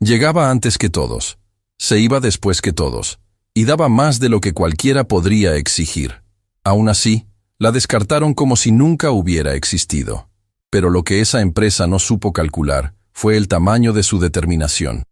Llegaba antes que todos, se iba después que todos, y daba más de lo que cualquiera podría exigir. Aún así, la descartaron como si nunca hubiera existido. Pero lo que esa empresa no supo calcular fue el tamaño de su determinación.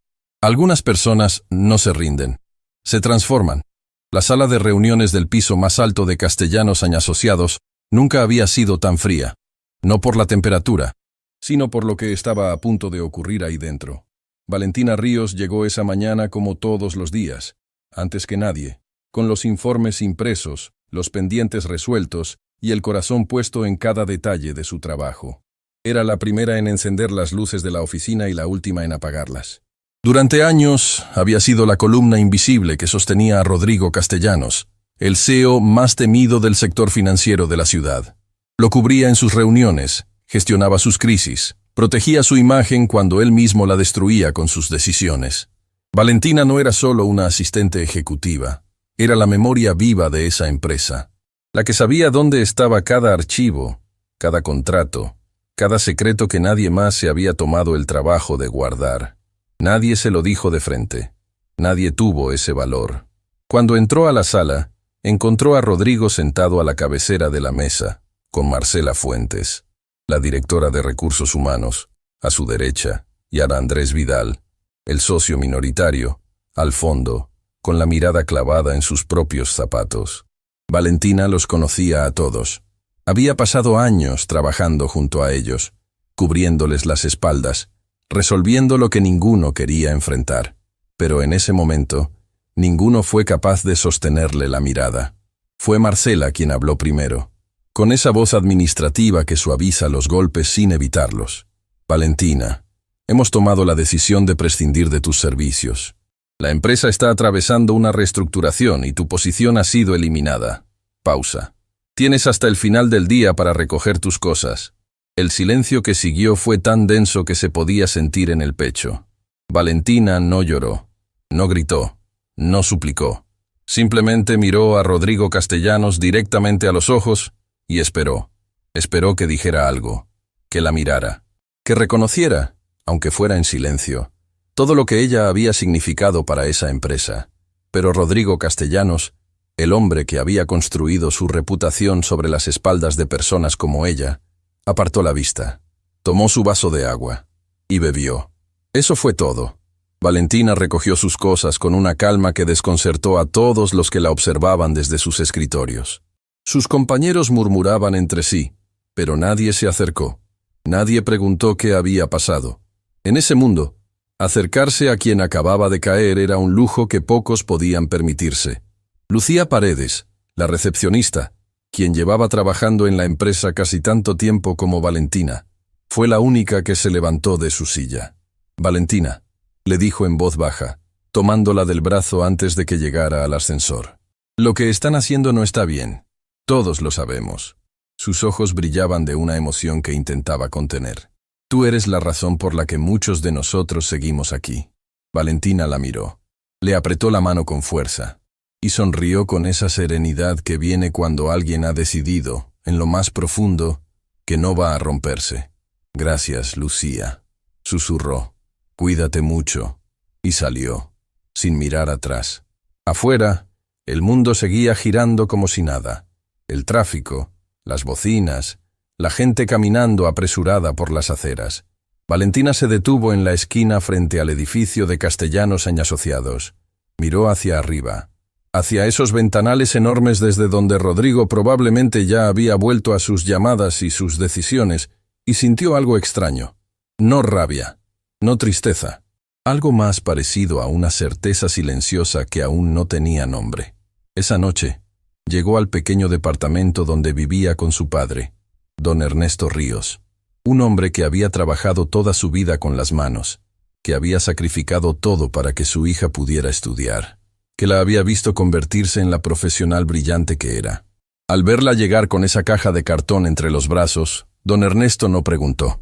Algunas personas no se rinden, se transforman. La sala de reuniones del piso más alto de Castellanos Asociados nunca había sido tan fría, no por la temperatura, sino por lo que estaba a punto de ocurrir ahí dentro. Valentina Ríos llegó esa mañana como todos los días, antes que nadie, con los informes impresos, los pendientes resueltos y el corazón puesto en cada detalle de su trabajo. Era la primera en encender las luces de la oficina y la última en apagarlas. Durante años había sido la columna invisible que sostenía a Rodrigo Castellanos, el CEO más temido del sector financiero de la ciudad. Lo cubría en sus reuniones, gestionaba sus crisis, protegía su imagen cuando él mismo la destruía con sus decisiones. Valentina no era solo una asistente ejecutiva, era la memoria viva de esa empresa, la que sabía dónde estaba cada archivo, cada contrato, cada secreto que nadie más se había tomado el trabajo de guardar. Nadie se lo dijo de frente, nadie tuvo ese valor. Cuando entró a la sala, encontró a Rodrigo sentado a la cabecera de la mesa, con Marcela Fuentes, la directora de Recursos Humanos, a su derecha, y a Andrés Vidal, el socio minoritario, al fondo, con la mirada clavada en sus propios zapatos. Valentina los conocía a todos. Había pasado años trabajando junto a ellos, cubriéndoles las espaldas, resolviendo lo que ninguno quería enfrentar. Pero en ese momento, ninguno fue capaz de sostenerle la mirada. Fue Marcela quien habló primero, con esa voz administrativa que suaviza los golpes sin evitarlos. Valentina, hemos tomado la decisión de prescindir de tus servicios. La empresa está atravesando una reestructuración y tu posición ha sido eliminada. Pausa. Tienes hasta el final del día para recoger tus cosas. El silencio que siguió fue tan denso que se podía sentir en el pecho. Valentina no lloró, no gritó, no suplicó. Simplemente miró a Rodrigo Castellanos directamente a los ojos y esperó. Esperó que dijera algo, que la mirara, que reconociera, aunque fuera en silencio, todo lo que ella había significado para esa empresa. Pero Rodrigo Castellanos, el hombre que había construido su reputación sobre las espaldas de personas como ella, apartó la vista, tomó su vaso de agua y bebió. Eso fue todo. Valentina recogió sus cosas con una calma que desconcertó a todos los que la observaban desde sus escritorios. Sus compañeros murmuraban entre sí, pero nadie se acercó. Nadie preguntó qué había pasado. En ese mundo, acercarse a quien acababa de caer era un lujo que pocos podían permitirse. Lucía Paredes, la recepcionista, quien llevaba trabajando en la empresa casi tanto tiempo como Valentina, fue la única que se levantó de su silla. Valentina, le dijo en voz baja, tomándola del brazo antes de que llegara al ascensor. Lo que están haciendo no está bien. Todos lo sabemos. Sus ojos brillaban de una emoción que intentaba contener. Tú eres la razón por la que muchos de nosotros seguimos aquí. Valentina la miró. Le apretó la mano con fuerza. Y sonrió con esa serenidad que viene cuando alguien ha decidido, en lo más profundo, que no va a romperse. Gracias, Lucía, susurró. Cuídate mucho. Y salió, sin mirar atrás. Afuera, el mundo seguía girando como si nada. El tráfico, las bocinas, la gente caminando apresurada por las aceras. Valentina se detuvo en la esquina frente al edificio de Castellanos Asociados. Miró hacia arriba, hacia esos ventanales enormes desde donde Rodrigo probablemente ya había vuelto a sus llamadas y sus decisiones, y sintió algo extraño. No rabia, no tristeza, algo más parecido a una certeza silenciosa que aún no tenía nombre. Esa noche, llegó al pequeño departamento donde vivía con su padre, don Ernesto Ríos, un hombre que había trabajado toda su vida con las manos, que había sacrificado todo para que su hija pudiera estudiar, que la había visto convertirse en la profesional brillante que era. Al verla llegar con esa caja de cartón entre los brazos, don Ernesto no preguntó.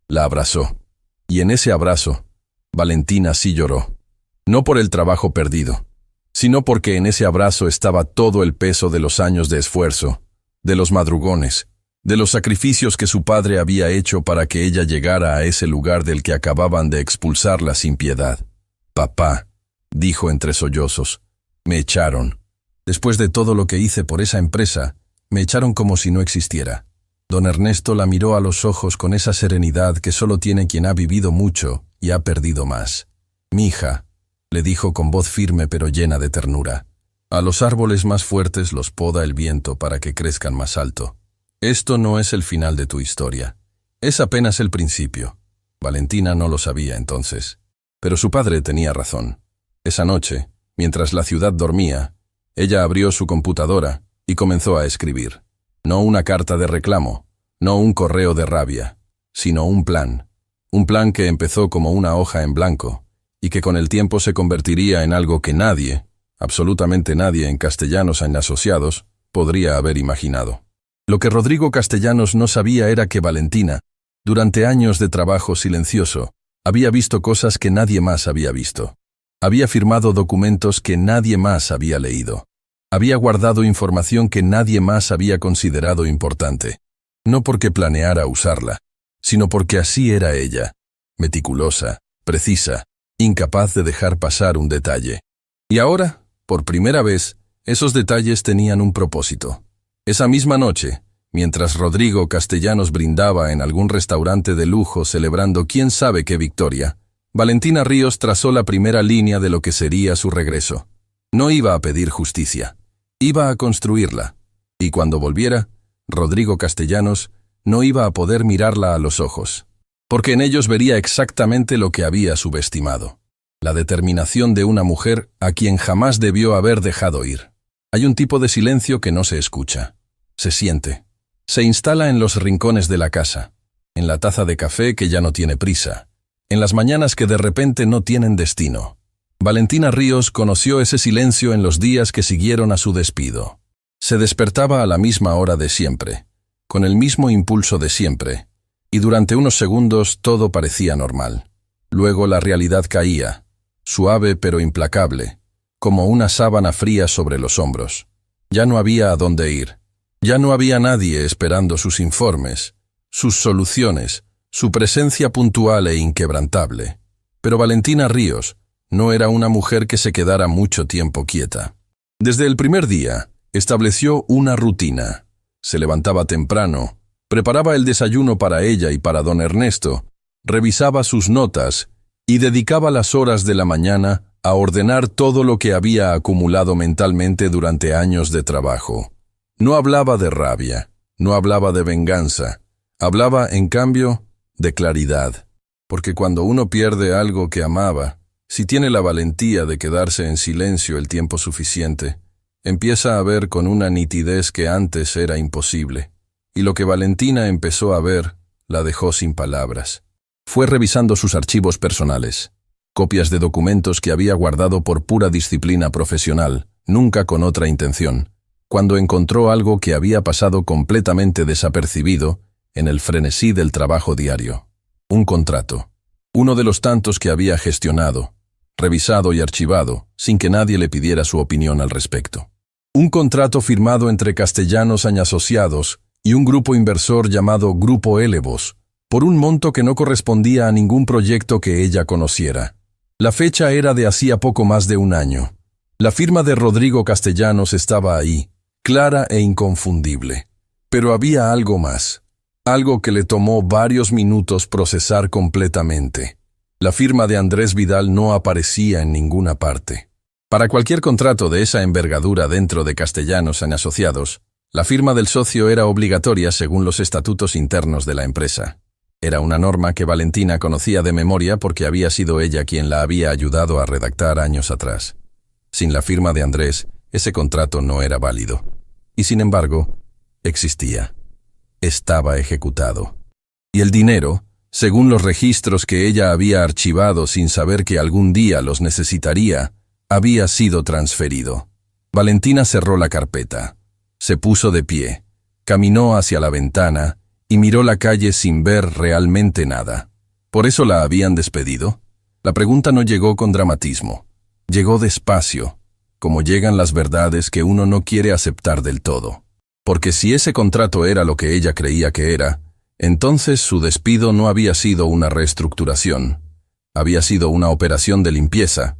La abrazó. Y en ese abrazo, Valentina sí lloró. No por el trabajo perdido, sino porque en ese abrazo estaba todo el peso de los años de esfuerzo, de los madrugones, de los sacrificios que su padre había hecho para que ella llegara a ese lugar del que acababan de expulsarla sin piedad. Papá, dijo entre sollozos, me echaron. Después de todo lo que hice por esa empresa, me echaron como si no existiera. Don Ernesto la miró a los ojos con esa serenidad que solo tiene quien ha vivido mucho y ha perdido más. «Mija», le dijo con voz firme pero llena de ternura, «a los árboles más fuertes los poda el viento para que crezcan más alto. Esto no es el final de tu historia. Es apenas el principio». Valentina no lo sabía entonces. Pero su padre tenía razón. Esa noche, mientras la ciudad dormía, ella abrió su computadora y comenzó a escribir. No una carta de reclamo, no un correo de rabia, sino un plan. Un plan que empezó como una hoja en blanco y que con el tiempo se convertiría en algo que nadie, absolutamente nadie en Castellanos & Asociados, podría haber imaginado. Lo que Rodrigo Castellanos no sabía era que Valentina, durante años de trabajo silencioso, había visto cosas que nadie más había visto. Había firmado documentos que nadie más había leído. Había guardado información que nadie más había considerado importante. No porque planeara usarla, sino porque así era ella, meticulosa, precisa, incapaz de dejar pasar un detalle. Y ahora, por primera vez, esos detalles tenían un propósito. Esa misma noche, mientras Rodrigo Castellanos brindaba en algún restaurante de lujo celebrando quién sabe qué victoria, Valentina Ríos trazó la primera línea de lo que sería su regreso. No iba a pedir justicia, iba a construirla. Y cuando volviera, Rodrigo Castellanos no iba a poder mirarla a los ojos, porque en ellos vería exactamente lo que había subestimado. La determinación de una mujer a quien jamás debió haber dejado ir. Hay un tipo de silencio que no se escucha, se siente. Se instala en los rincones de la casa, en la taza de café que ya no tiene prisa, en las mañanas que de repente no tienen destino. Valentina Ríos conoció ese silencio en los días que siguieron a su despido. Se despertaba a la misma hora de siempre, con el mismo impulso de siempre, y durante unos segundos todo parecía normal. Luego la realidad caía, suave pero implacable, como una sábana fría sobre los hombros. Ya no había a dónde ir. Ya no había nadie esperando sus informes, sus soluciones, su presencia puntual e inquebrantable. Pero Valentina Ríos no era una mujer que se quedara mucho tiempo quieta. Desde el primer día, estableció una rutina. Se levantaba temprano, preparaba el desayuno para ella y para don Ernesto, revisaba sus notas y dedicaba las horas de la mañana a ordenar todo lo que había acumulado mentalmente durante años de trabajo. No hablaba de rabia, no hablaba de venganza, hablaba, en cambio, de claridad. Porque cuando uno pierde algo que amaba, si tiene la valentía de quedarse en silencio el tiempo suficiente, empieza a ver con una nitidez que antes era imposible. Y lo que Valentina empezó a ver, la dejó sin palabras. Fue revisando sus archivos personales, copias de documentos que había guardado por pura disciplina profesional, nunca con otra intención, cuando encontró algo que había pasado completamente desapercibido en el frenesí del trabajo diario. Un contrato. Uno de los tantos que había gestionado, revisado y archivado, sin que nadie le pidiera su opinión al respecto. Un contrato firmado entre Castellanos & Asociados y un grupo inversor llamado Grupo Élevos, por un monto que no correspondía a ningún proyecto que ella conociera. La fecha era de hacía poco más de un año. La firma de Rodrigo Castellanos estaba ahí, clara e inconfundible. Pero había algo más, algo que le tomó varios minutos procesar completamente. La firma de Andrés Vidal no aparecía en ninguna parte. Para cualquier contrato de esa envergadura dentro de Castellanos & Asociados, la firma del socio era obligatoria según los estatutos internos de la empresa. Era una norma que Valentina conocía de memoria porque había sido ella quien la había ayudado a redactar años atrás. Sin la firma de Andrés, ese contrato no era válido. Y sin embargo, existía. Estaba ejecutado. Y el dinero, según los registros que ella había archivado sin saber que algún día los necesitaría, había sido transferido. Valentina cerró la carpeta. Se puso de pie, caminó hacia la ventana y miró la calle sin ver realmente nada. ¿Por eso la habían despedido? La pregunta no llegó con dramatismo. Llegó despacio, como llegan las verdades que uno no quiere aceptar del todo. Porque si ese contrato era lo que ella creía que era, entonces su despido no había sido una reestructuración. Había sido una operación de limpieza.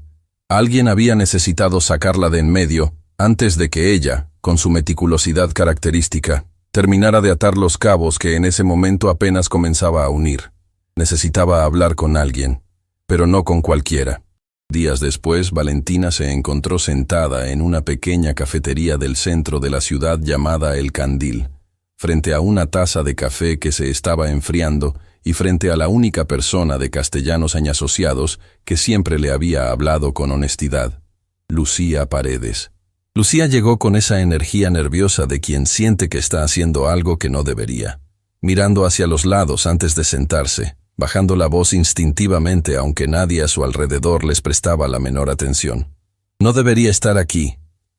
Alguien había necesitado sacarla de en medio antes de que ella, con su meticulosidad característica, terminara de atar los cabos que en ese momento apenas comenzaba a unir. Necesitaba hablar con alguien, pero no con cualquiera. Días después, Valentina se encontró sentada en una pequeña cafetería del centro de la ciudad llamada El Candil, frente a una taza de café que se estaba enfriando y frente a la única persona de Castellanos Asociados que siempre le había hablado con honestidad, Lucía Paredes. Lucía llegó con esa energía nerviosa de quien siente que está haciendo algo que no debería, mirando hacia los lados antes de sentarse, bajando la voz instintivamente aunque nadie a su alrededor les prestaba la menor atención. «No debería estar aquí»,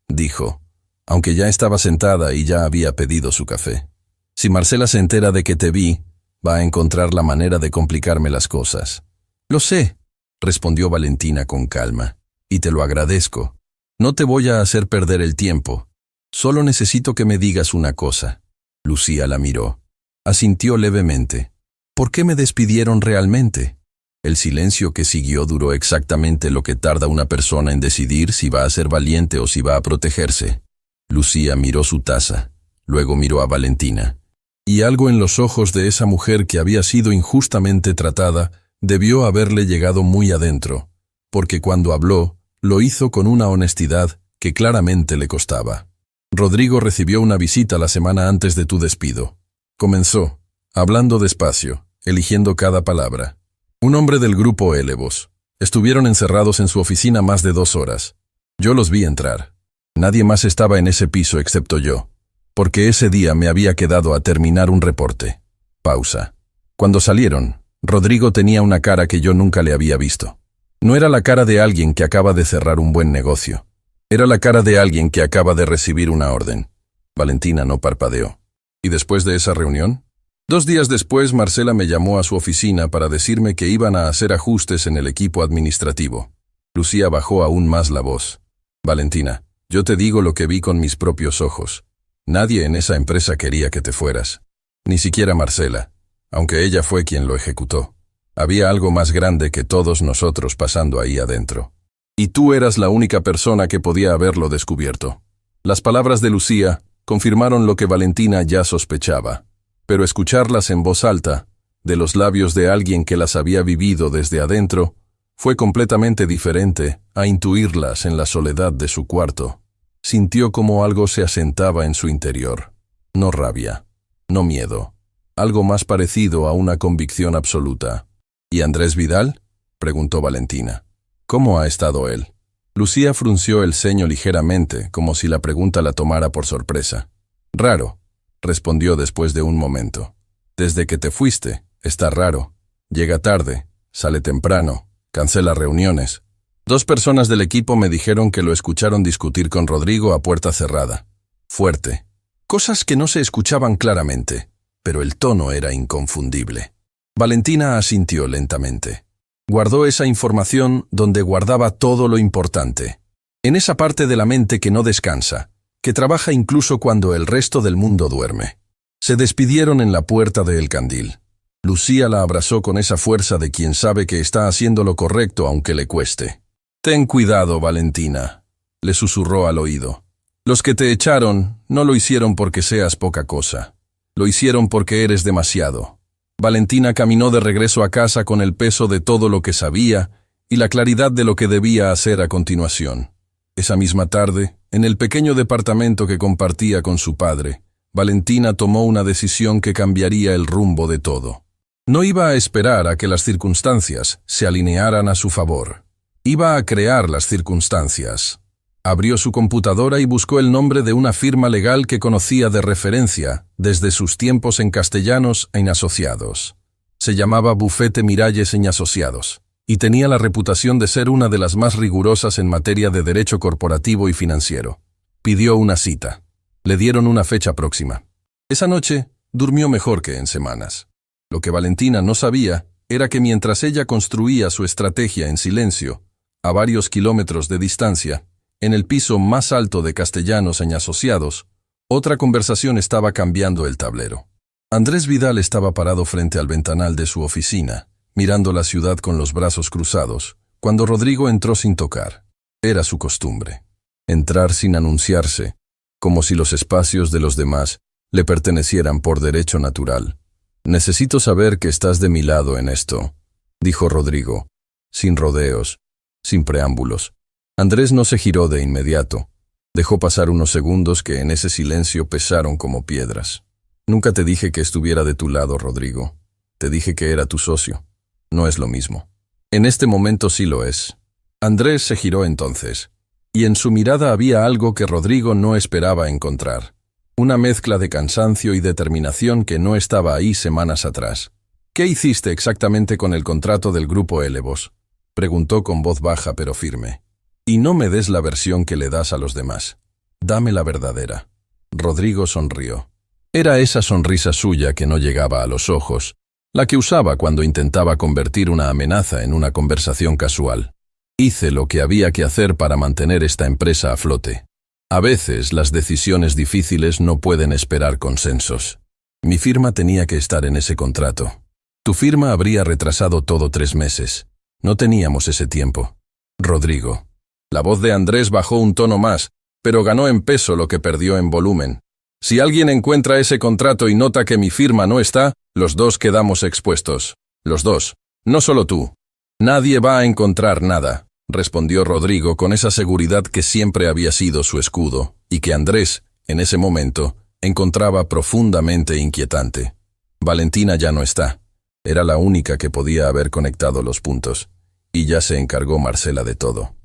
dijo, aunque ya estaba sentada y ya había pedido su café. «Si Marcela se entera de que te vi, va a encontrar la manera de complicarme las cosas». «Lo sé», respondió Valentina con calma, «y te lo agradezco. No te voy a hacer perder el tiempo. Solo necesito que me digas una cosa». Lucía la miró. Asintió levemente. «¿Por qué me despidieron realmente?» El silencio que siguió duró exactamente lo que tarda una persona en decidir si va a ser valiente o si va a protegerse. Lucía miró su taza, luego miró a Valentina. Y algo en los ojos de esa mujer que había sido injustamente tratada debió haberle llegado muy adentro, porque cuando habló, lo hizo con una honestidad que claramente le costaba. «Rodrigo recibió una visita la semana antes de tu despido», comenzó, hablando despacio, eligiendo cada palabra. «Un hombre del grupo Élevos. Estuvieron encerrados en su oficina más de 2 horas. Yo los vi entrar. Nadie más estaba en ese piso excepto yo, porque ese día me había quedado a terminar un reporte». Pausa. «Cuando salieron, Rodrigo tenía una cara que yo nunca le había visto. No era la cara de alguien que acaba de cerrar un buen negocio. Era la cara de alguien que acaba de recibir una orden». Valentina no parpadeó. «¿Y después de esa reunión?» 2 días después, Marcela me llamó a su oficina para decirme que iban a hacer ajustes en el equipo administrativo. Lucía bajó aún más la voz. «Valentina, yo te digo lo que vi con mis propios ojos. Nadie en esa empresa quería que te fueras. Ni siquiera Marcela, aunque ella fue quien lo ejecutó. Había algo más grande que todos nosotros pasando ahí adentro. Y tú eras la única persona que podía haberlo descubierto». Las palabras de Lucía confirmaron lo que Valentina ya sospechaba. Pero escucharlas en voz alta, de los labios de alguien que las había vivido desde adentro, fue completamente diferente a intuirlas en la soledad de su cuarto. Sintió como algo se asentaba en su interior. No rabia, no miedo, algo más parecido a una convicción absoluta. «¿Y Andrés Vidal?», preguntó Valentina. «¿Cómo ha estado él?». Lucía frunció el ceño ligeramente, como si la pregunta la tomara por sorpresa. «Raro», respondió después de un momento. «Desde que te fuiste, está raro. Llega tarde, sale temprano, cancela reuniones. 2 personas del equipo me dijeron que lo escucharon discutir con Rodrigo a puerta cerrada. Fuerte. Cosas que no se escuchaban claramente, pero el tono era inconfundible». Valentina asintió lentamente. Guardó esa información donde guardaba todo lo importante. En esa parte de la mente que no descansa, que trabaja incluso cuando el resto del mundo duerme. Se despidieron en la puerta de El Candil. Lucía la abrazó con esa fuerza de quien sabe que está haciendo lo correcto aunque le cueste. «Ten cuidado, Valentina», le susurró al oído. «Los que te echaron no lo hicieron porque seas poca cosa. Lo hicieron porque eres demasiado». Valentina caminó de regreso a casa con el peso de todo lo que sabía y la claridad de lo que debía hacer a continuación. Esa misma tarde, en el pequeño departamento que compartía con su padre, Valentina tomó una decisión que cambiaría el rumbo de todo. No iba a esperar a que las circunstancias se alinearan a su favor. Iba a crear las circunstancias. Abrió su computadora y buscó el nombre de una firma legal que conocía de referencia desde sus tiempos en Castellanos Asociados. Se llamaba Bufete Miralles Asociados. Y tenía la reputación de ser una de las más rigurosas en materia de derecho corporativo y financiero. Pidió una cita. Le dieron una fecha próxima. Esa noche durmió mejor que en semanas. Lo que Valentina no sabía era que mientras ella construía su estrategia en silencio, a varios kilómetros de distancia, en el piso más alto de Castellanos Asociados, otra conversación estaba cambiando el tablero. Andrés Vidal estaba parado frente al ventanal de su oficina, mirando la ciudad con los brazos cruzados, cuando Rodrigo entró sin tocar. Era su costumbre. Entrar sin anunciarse, como si los espacios de los demás le pertenecieran por derecho natural. «Necesito saber que estás de mi lado en esto», dijo Rodrigo, sin rodeos, sin preámbulos. Andrés no se giró de inmediato. Dejó pasar unos segundos que en ese silencio pesaron como piedras. «Nunca te dije que estuviera de tu lado, Rodrigo. Te dije que era tu socio. No es lo mismo». «En este momento sí lo es». Andrés se giró entonces, y en su mirada había algo que Rodrigo no esperaba encontrar. Una mezcla de cansancio y determinación que no estaba ahí semanas atrás. «¿Qué hiciste exactamente con el contrato del Grupo Élevos?», preguntó con voz baja pero firme. «Y no me des la versión que le das a los demás. Dame la verdadera». Rodrigo sonrió. Era esa sonrisa suya que no llegaba a los ojos, la que usaba cuando intentaba convertir una amenaza en una conversación casual. «Hice lo que había que hacer para mantener esta empresa a flote. A veces las decisiones difíciles no pueden esperar consensos. Mi firma tenía que estar en ese contrato. Tu firma habría retrasado todo 3 meses. No teníamos ese tiempo». «Rodrigo». La voz de Andrés bajó un tono más, pero ganó en peso lo que perdió en volumen. «Si alguien encuentra ese contrato y nota que mi firma no está, los dos quedamos expuestos. Los dos. No solo tú». «Nadie va a encontrar nada», respondió Rodrigo con esa seguridad que siempre había sido su escudo, y que Andrés, en ese momento, encontraba profundamente inquietante. «Valentina ya no está». Era la única que podía haber conectado los puntos, y ya se encargó Marcela de todo.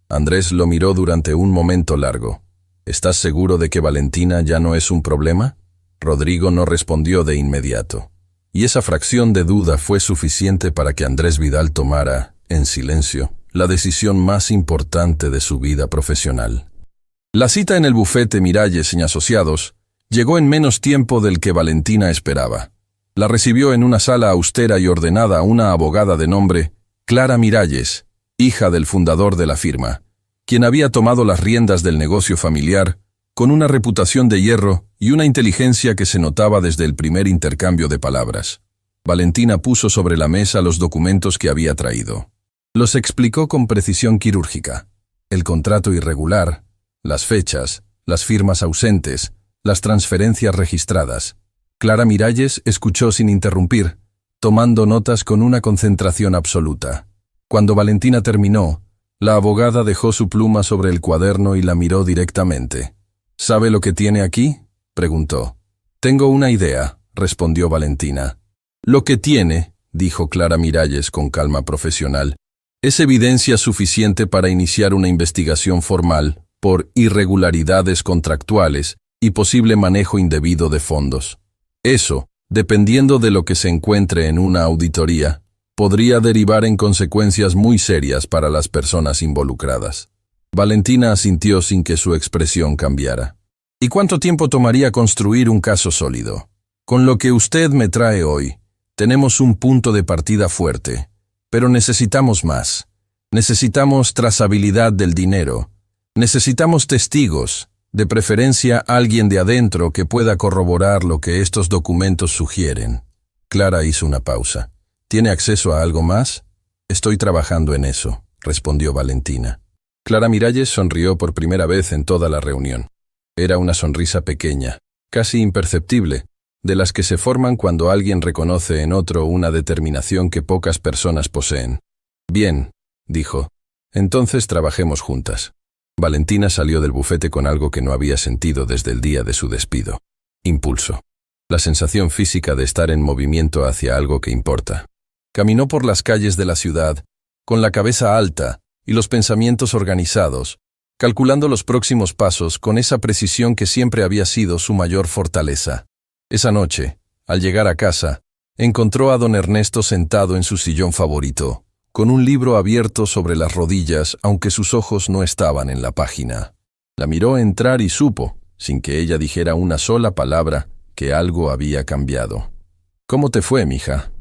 Andrés lo miró durante un momento largo. «¿Estás seguro de que Valentina ya no es un problema?». Rodrigo no respondió de inmediato, y esa fracción de duda fue suficiente para que Andrés Vidal tomara, en silencio, la decisión más importante de su vida profesional. La cita en el bufete Miralles y Asociados llegó en menos tiempo del que Valentina esperaba. La recibió en una sala austera y ordenada una abogada de nombre Clara Miralles, hija del fundador de la firma, quien había tomado las riendas del negocio familiar, con una reputación de hierro y una inteligencia que se notaba desde el primer intercambio de palabras. Valentina puso sobre la mesa los documentos que había traído. Los explicó con precisión quirúrgica. El contrato irregular, las fechas, las firmas ausentes, las transferencias registradas. Clara Miralles escuchó sin interrumpir, tomando notas con una concentración absoluta. Cuando Valentina terminó, la abogada dejó su pluma sobre el cuaderno y la miró directamente. «¿Sabe lo que tiene aquí?», preguntó. «Tengo una idea», respondió Valentina. «Lo que tiene», dijo Clara Miralles con calma profesional, «es evidencia suficiente para iniciar una investigación formal por irregularidades contractuales y posible manejo indebido de fondos. Eso, dependiendo de lo que se encuentre en una auditoría, podría derivar en consecuencias muy serias para las personas involucradas». Valentina asintió sin que su expresión cambiara. «¿Y cuánto tiempo tomaría construir un caso sólido? Con lo que usted me trae hoy, tenemos un punto de partida fuerte, pero necesitamos más. Necesitamos trazabilidad del dinero. Necesitamos testigos, de preferencia alguien de adentro que pueda corroborar lo que estos documentos sugieren». Clara hizo una pausa. «¿Tiene acceso a algo más?». «Estoy trabajando en eso», respondió Valentina. Clara Miralles sonrió por primera vez en toda la reunión. Era una sonrisa pequeña, casi imperceptible, de las que se forman cuando alguien reconoce en otro una determinación que pocas personas poseen. «Bien», dijo, «entonces trabajemos juntas». Valentina salió del bufete con algo que no había sentido desde el día de su despido. Impulso. La sensación física de estar en movimiento hacia algo que importa. Caminó por las calles de la ciudad, con la cabeza alta y los pensamientos organizados, calculando los próximos pasos con esa precisión que siempre había sido su mayor fortaleza. Esa noche, al llegar a casa, encontró a don Ernesto sentado en su sillón favorito, con un libro abierto sobre las rodillas, aunque sus ojos no estaban en la página. La miró entrar y supo, sin que ella dijera una sola palabra, que algo había cambiado. «¿Cómo te fue, mija?».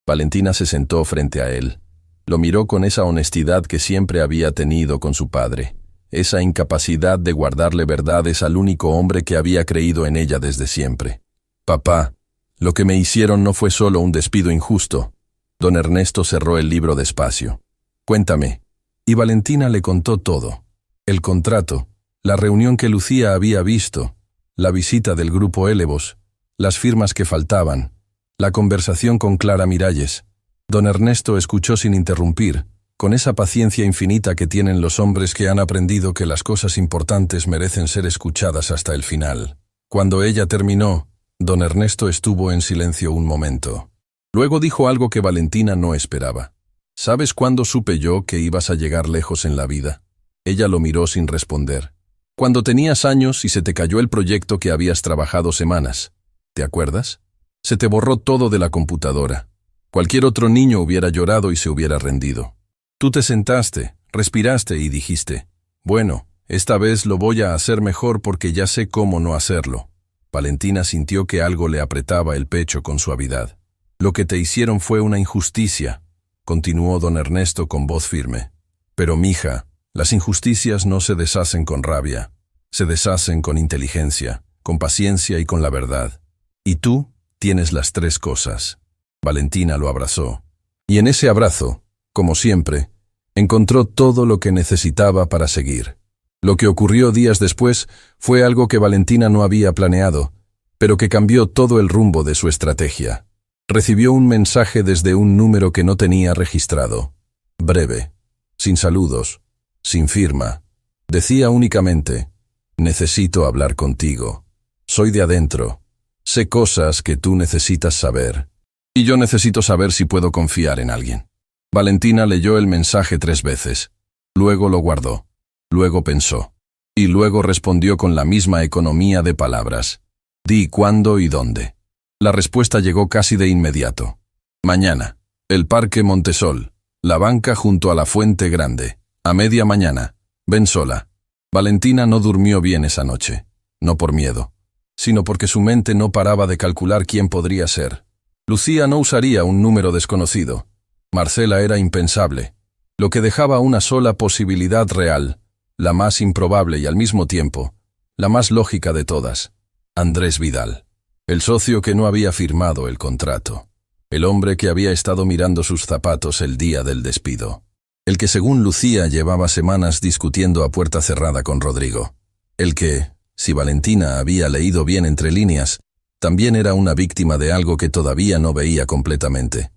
Valentina se sentó frente a él. Lo miró con esa honestidad que siempre había tenido con su padre, esa incapacidad de guardarle verdades al único hombre que había creído en ella desde siempre. «Papá, lo que me hicieron no fue solo un despido injusto, Don Ernesto cerró el libro despacio. Cuéntame. Y Valentina le contó todo. El contrato, la reunión que Lucía había visto, la visita del grupo Élevos, las firmas que faltaban, la conversación con Clara Miralles. Don Ernesto escuchó sin interrumpir, con esa paciencia infinita que tienen los hombres que han aprendido que las cosas importantes merecen ser escuchadas hasta el final. Cuando ella terminó, don Ernesto estuvo en silencio un momento. Luego dijo algo que Valentina no esperaba. ¿Sabes cuándo supe yo que ibas a llegar lejos en la vida? Ella lo miró sin responder. Cuando tenías años y se te cayó el proyecto que habías trabajado semanas. ¿Te acuerdas? Se te borró todo de la computadora. Cualquier otro niño hubiera llorado y se hubiera rendido. Tú te sentaste, respiraste y dijiste, bueno, esta vez lo voy a hacer mejor porque ya sé cómo no hacerlo. Valentina sintió que algo le apretaba el pecho con suavidad. Lo que te hicieron fue una injusticia, continuó don Ernesto con voz firme. Pero, mija, las injusticias no se deshacen con rabia, se deshacen con inteligencia, con paciencia y con la verdad. Y tú tienes las tres cosas. Valentina lo abrazó. Y en ese abrazo, como siempre, encontró todo lo que necesitaba para seguir. Lo que ocurrió días después fue algo que Valentina no había planeado, pero que cambió todo el rumbo de su estrategia. Recibió un mensaje desde un número que no tenía registrado. Breve, sin saludos, sin firma. Decía únicamente, necesito hablar contigo. Soy de adentro. Sé cosas que tú necesitas saber. Y yo necesito saber si puedo confiar en alguien. Valentina leyó el mensaje 3 veces. Luego lo guardó. Luego pensó. Y luego respondió con la misma economía de palabras. Di cuándo y dónde. La respuesta llegó casi de inmediato. Mañana. El Parque Montesol. La banca junto a la Fuente Grande. A media mañana. Ven sola. Valentina no durmió bien esa noche. No por miedo, sino porque su mente no paraba de calcular quién podría ser. Lucía no usaría un número desconocido. Marcela era impensable, lo que dejaba una sola posibilidad real, la más improbable y al mismo tiempo, la más lógica de todas. Andrés Vidal, el socio que no había firmado el contrato, el hombre que había estado mirando sus zapatos el día del despido, el que según Lucía llevaba semanas discutiendo a puerta cerrada con Rodrigo, el que, si Valentina había leído bien entre líneas, también era una víctima de algo que todavía no veía completamente.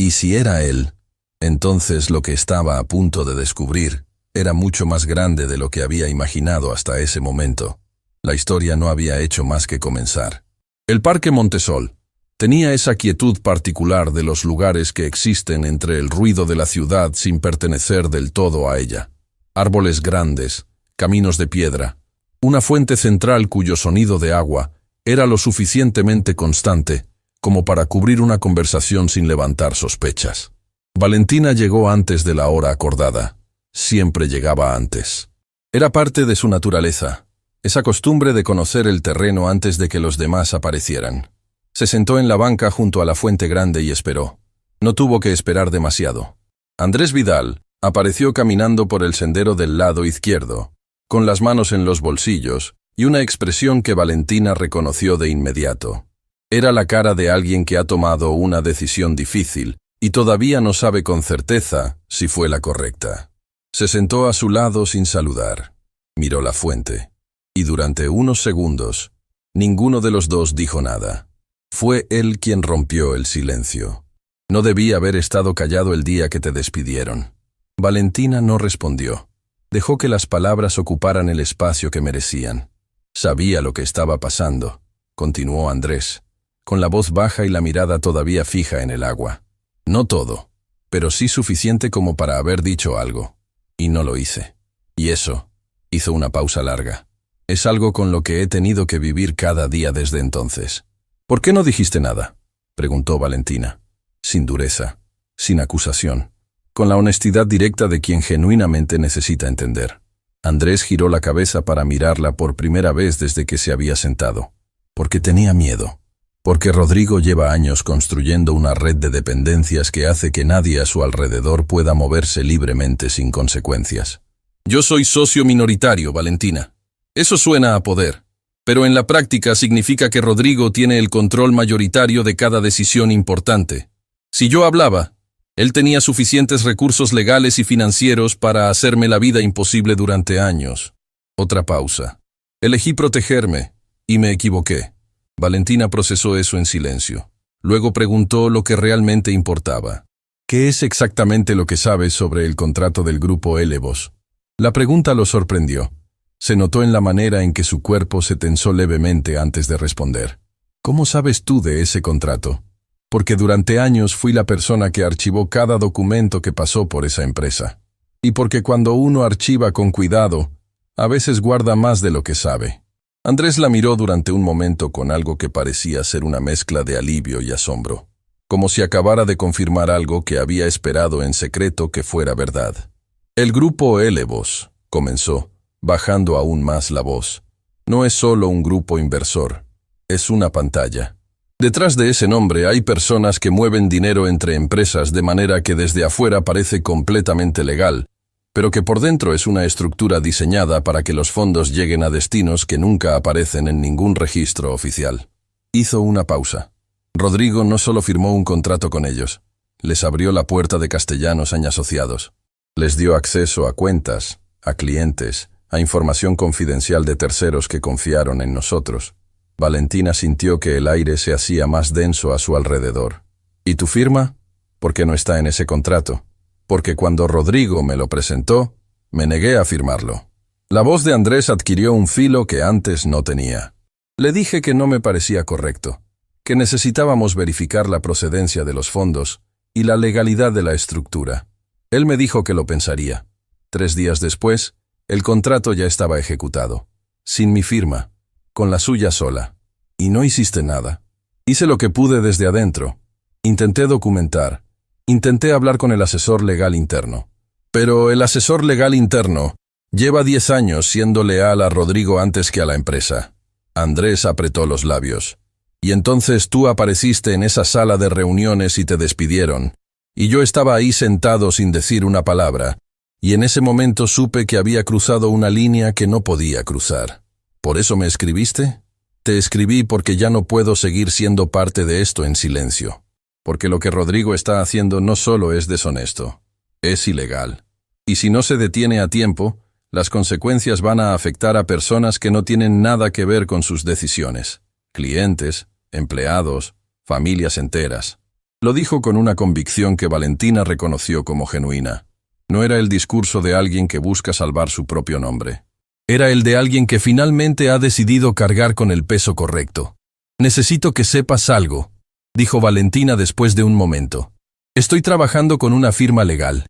Y si era él, entonces lo que estaba a punto de descubrir era mucho más grande de lo que había imaginado hasta ese momento. La historia no había hecho más que comenzar. El Parque Montesol tenía esa quietud particular de los lugares que existen entre el ruido de la ciudad sin pertenecer del todo a ella. Árboles grandes, caminos de piedra, una fuente central cuyo sonido de agua era lo suficientemente constante como para cubrir una conversación sin levantar sospechas. Valentina llegó antes de la hora acordada. Siempre llegaba antes. Era parte de su naturaleza, esa costumbre de conocer el terreno antes de que los demás aparecieran. Se sentó en la banca junto a la Fuente Grande y esperó. No tuvo que esperar demasiado. Andrés Vidal apareció caminando por el sendero del lado izquierdo, con las manos en los bolsillos y una expresión que Valentina reconoció de inmediato. Era la cara de alguien que ha tomado una decisión difícil y todavía no sabe con certeza si fue la correcta. Se sentó a su lado sin saludar. Miró la fuente. Y durante unos segundos, ninguno de los dos dijo nada. Fue él quien rompió el silencio. No debía haber estado callado el día que te despidieron. Valentina no respondió. Dejó que las palabras ocuparan el espacio que merecían. Sabía lo que estaba pasando, continuó Andrés, con la voz baja y la mirada todavía fija en el agua. No todo, pero sí suficiente como para haber dicho algo. Y no lo hice. Y eso, hizo una pausa larga, es algo con lo que he tenido que vivir cada día desde entonces. ¿Por qué no dijiste nada?, preguntó Valentina, sin dureza, sin acusación, con la honestidad directa de quien genuinamente necesita entender. Andrés giró la cabeza para mirarla por primera vez desde que se había sentado. Porque tenía miedo. Porque Rodrigo lleva años construyendo una red de dependencias que hace que nadie a su alrededor pueda moverse libremente sin consecuencias. Yo soy socio minoritario, Valentina. Eso suena a poder, pero en la práctica significa que Rodrigo tiene el control mayoritario de cada decisión importante. Si yo hablaba, Él tenía suficientes recursos legales y financieros para hacerme la vida imposible durante años. Otra pausa. Elegí protegerme, y me equivoqué. Valentina procesó eso en silencio. Luego preguntó lo que realmente importaba. ¿Qué es exactamente lo que sabes sobre el contrato del grupo Elevos? La pregunta lo sorprendió. Se notó en la manera en que su cuerpo se tensó levemente antes de responder. ¿Cómo sabes tú de ese contrato? Porque durante años fui la persona que archivó cada documento que pasó por esa empresa. Y porque cuando uno archiva con cuidado, a veces guarda más de lo que sabe. Andrés la miró durante un momento con algo que parecía ser una mezcla de alivio y asombro, como si acabara de confirmar algo que había esperado en secreto que fuera verdad. El grupo Elevos, comenzó, bajando aún más la voz, no es solo un grupo inversor, es una pantalla. Detrás de ese nombre hay personas que mueven dinero entre empresas de manera que desde afuera parece completamente legal, pero que por dentro es una estructura diseñada para que los fondos lleguen a destinos que nunca aparecen en ningún registro oficial. Hizo una pausa. Rodrigo no solo firmó un contrato con ellos, les abrió la puerta de Castellanos Asociados. Les dio acceso a cuentas, a clientes, a información confidencial de terceros que confiaron en nosotros. Valentina sintió que el aire se hacía más denso a su alrededor. ¿Y tu firma? ¿Por qué no está en ese contrato? Porque cuando Rodrigo me lo presentó, me negué a firmarlo. La voz de Andrés adquirió un filo que antes no tenía. Le dije que no me parecía correcto, que necesitábamos verificar la procedencia de los fondos y la legalidad de la estructura. Él me dijo que lo pensaría. 3 días después, el contrato ya estaba ejecutado, sin mi firma, con la suya sola. Y no hiciste nada. Hice lo que pude desde adentro. Intenté documentar. Intenté hablar con el asesor legal interno. Pero el asesor legal interno lleva 10 años siendo leal a Rodrigo antes que a la empresa. Andrés apretó los labios. Y entonces tú apareciste en esa sala de reuniones y te despidieron. Y yo estaba ahí sentado sin decir una palabra. Y en ese momento supe que había cruzado una línea que no podía cruzar. ¿Por eso me escribiste? Te escribí porque ya no puedo seguir siendo parte de esto en silencio. Porque lo que Rodrigo está haciendo no solo es deshonesto, es ilegal. Y si no se detiene a tiempo, las consecuencias van a afectar a personas que no tienen nada que ver con sus decisiones. Clientes, empleados, familias enteras. Lo dijo con una convicción que Valentina reconoció como genuina. No era el discurso de alguien que busca salvar su propio nombre. Era el de alguien que finalmente ha decidido cargar con el peso correcto. Necesito que sepas algo, dijo Valentina después de un momento. Estoy trabajando con una firma legal.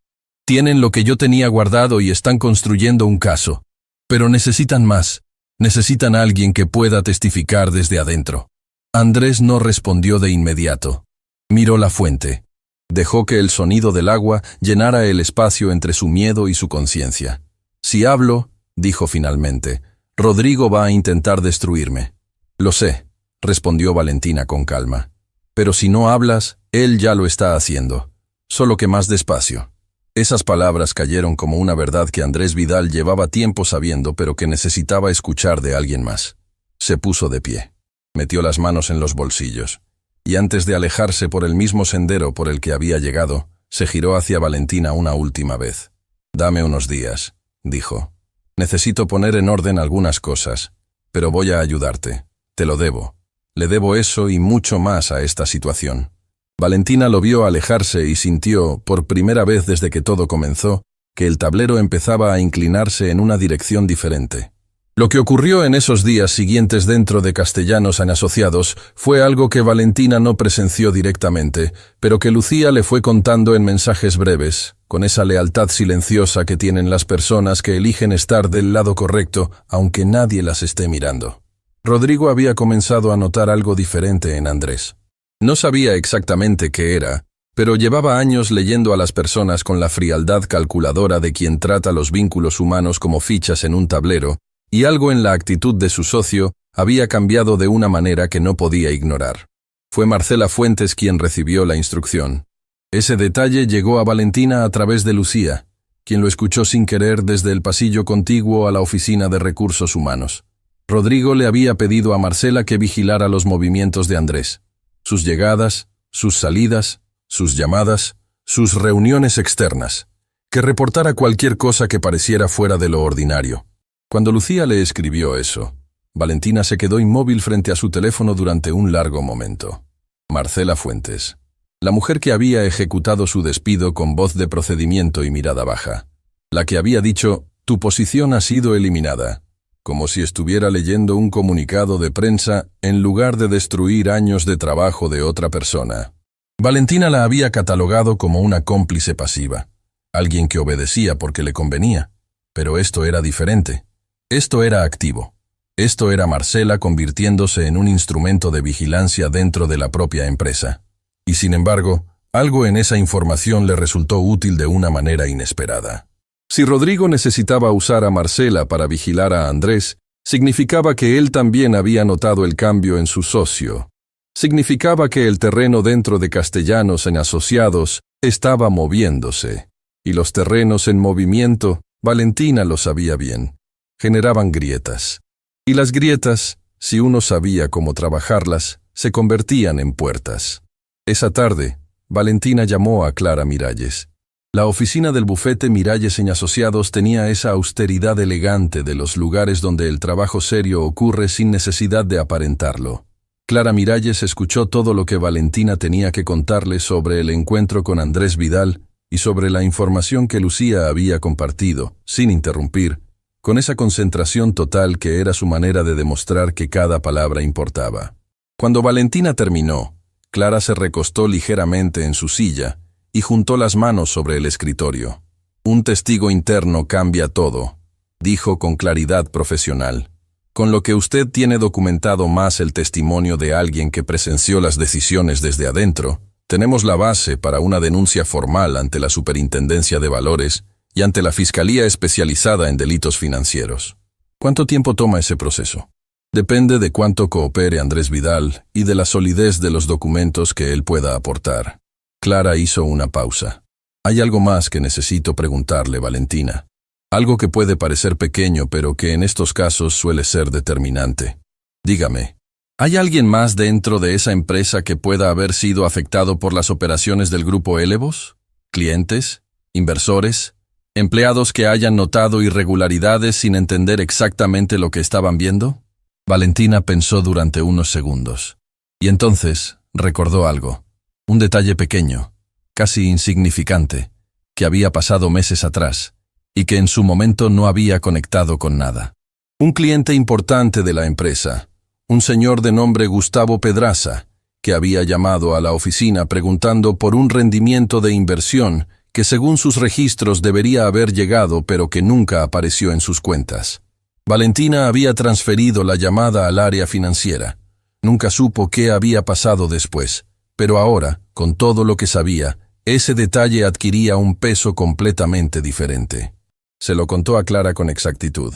Tienen lo que yo tenía guardado y están construyendo un caso. Pero necesitan más. Necesitan a alguien que pueda testificar desde adentro. Andrés no respondió de inmediato. Miró la fuente. Dejó que el sonido del agua llenara el espacio entre su miedo y su conciencia. Si hablo, dijo finalmente, Rodrigo va a intentar destruirme. Lo sé, respondió Valentina con calma. Pero si no hablas, él ya lo está haciendo. Solo que más despacio. Esas palabras cayeron como una verdad que Andrés Vidal llevaba tiempo sabiendo, pero que necesitaba escuchar de alguien más. Se puso de pie. Metió las manos en los bolsillos. Y antes de alejarse por el mismo sendero por el que había llegado, se giró hacia Valentina una última vez. «Dame unos días», dijo. «Necesito poner en orden algunas cosas, pero voy a ayudarte. Te lo debo. Le debo eso y mucho más a esta situación». Valentina lo vio alejarse y sintió, por primera vez desde que todo comenzó, que el tablero empezaba a inclinarse en una dirección diferente. Lo que ocurrió en esos días siguientes dentro de Castellanos Asociados fue algo que Valentina no presenció directamente, pero que Lucía le fue contando en mensajes breves, con esa lealtad silenciosa que tienen las personas que eligen estar del lado correcto, aunque nadie las esté mirando. Rodrigo había comenzado a notar algo diferente en Andrés. No sabía exactamente qué era, pero llevaba años leyendo a las personas con la frialdad calculadora de quien trata los vínculos humanos como fichas en un tablero, y algo en la actitud de su socio había cambiado de una manera que no podía ignorar. Fue Marcela Fuentes quien recibió la instrucción. Ese detalle llegó a Valentina a través de Lucía, quien lo escuchó sin querer desde el pasillo contiguo a la oficina de recursos humanos. Rodrigo le había pedido a Marcela que vigilara los movimientos de Andrés. Sus llegadas, sus salidas, sus llamadas, sus reuniones externas, que reportara cualquier cosa que pareciera fuera de lo ordinario. Cuando Lucía le escribió eso, Valentina se quedó inmóvil frente a su teléfono durante un largo momento. Marcela Fuentes, la mujer que había ejecutado su despido con voz de procedimiento y mirada baja. La que había dicho, tu posición ha sido eliminada, como si estuviera leyendo un comunicado de prensa en lugar de destruir años de trabajo de otra persona. Valentina la había catalogado como una cómplice pasiva, alguien que obedecía porque le convenía. Pero esto era diferente. Esto era activo. Esto era Marcela convirtiéndose en un instrumento de vigilancia dentro de la propia empresa. Y sin embargo, algo en esa información le resultó útil de una manera inesperada. Si Rodrigo necesitaba usar a Marcela para vigilar a Andrés, significaba que él también había notado el cambio en su socio. Significaba que el terreno dentro de Castellanos en Asociados estaba moviéndose. Y los terrenos en movimiento, Valentina lo sabía bien, generaban grietas. Y las grietas, si uno sabía cómo trabajarlas, se convertían en puertas. Esa tarde, Valentina llamó a Clara Miralles. La oficina del bufete Miralles en Asociados tenía esa austeridad elegante de los lugares donde el trabajo serio ocurre sin necesidad de aparentarlo. Clara Miralles escuchó todo lo que Valentina tenía que contarle sobre el encuentro con Andrés Vidal y sobre la información que Lucía había compartido, sin interrumpir, con esa concentración total que era su manera de demostrar que cada palabra importaba. Cuando Valentina terminó, Clara se recostó ligeramente en su silla y juntó las manos sobre el escritorio. Un testigo interno cambia todo, dijo con claridad profesional. Con lo que usted tiene documentado más el testimonio de alguien que presenció las decisiones desde adentro, tenemos la base para una denuncia formal ante la Superintendencia de Valores y ante la Fiscalía Especializada en Delitos Financieros. ¿Cuánto tiempo toma ese proceso? Depende de cuánto coopere Andrés Vidal y de la solidez de los documentos que él pueda aportar. Clara hizo una pausa. Hay algo más que necesito preguntarle, Valentina. Algo que puede parecer pequeño, pero que en estos casos suele ser determinante. Dígame, ¿hay alguien más dentro de esa empresa que pueda haber sido afectado por las operaciones del Grupo Élevos? ¿Clientes? ¿Inversores? ¿Empleados que hayan notado irregularidades sin entender exactamente lo que estaban viendo? Valentina pensó durante unos segundos. Y entonces recordó algo. Un detalle pequeño, casi insignificante, que había pasado meses atrás y que en su momento no había conectado con nada. Un cliente importante de la empresa, un señor de nombre Gustavo Pedraza, que había llamado a la oficina preguntando por un rendimiento de inversión que según sus registros debería haber llegado pero que nunca apareció en sus cuentas. Valentina había transferido la llamada al área financiera. Nunca supo qué había pasado después. Pero ahora, con todo lo que sabía, ese detalle adquiría un peso completamente diferente. Se lo contó a Clara con exactitud.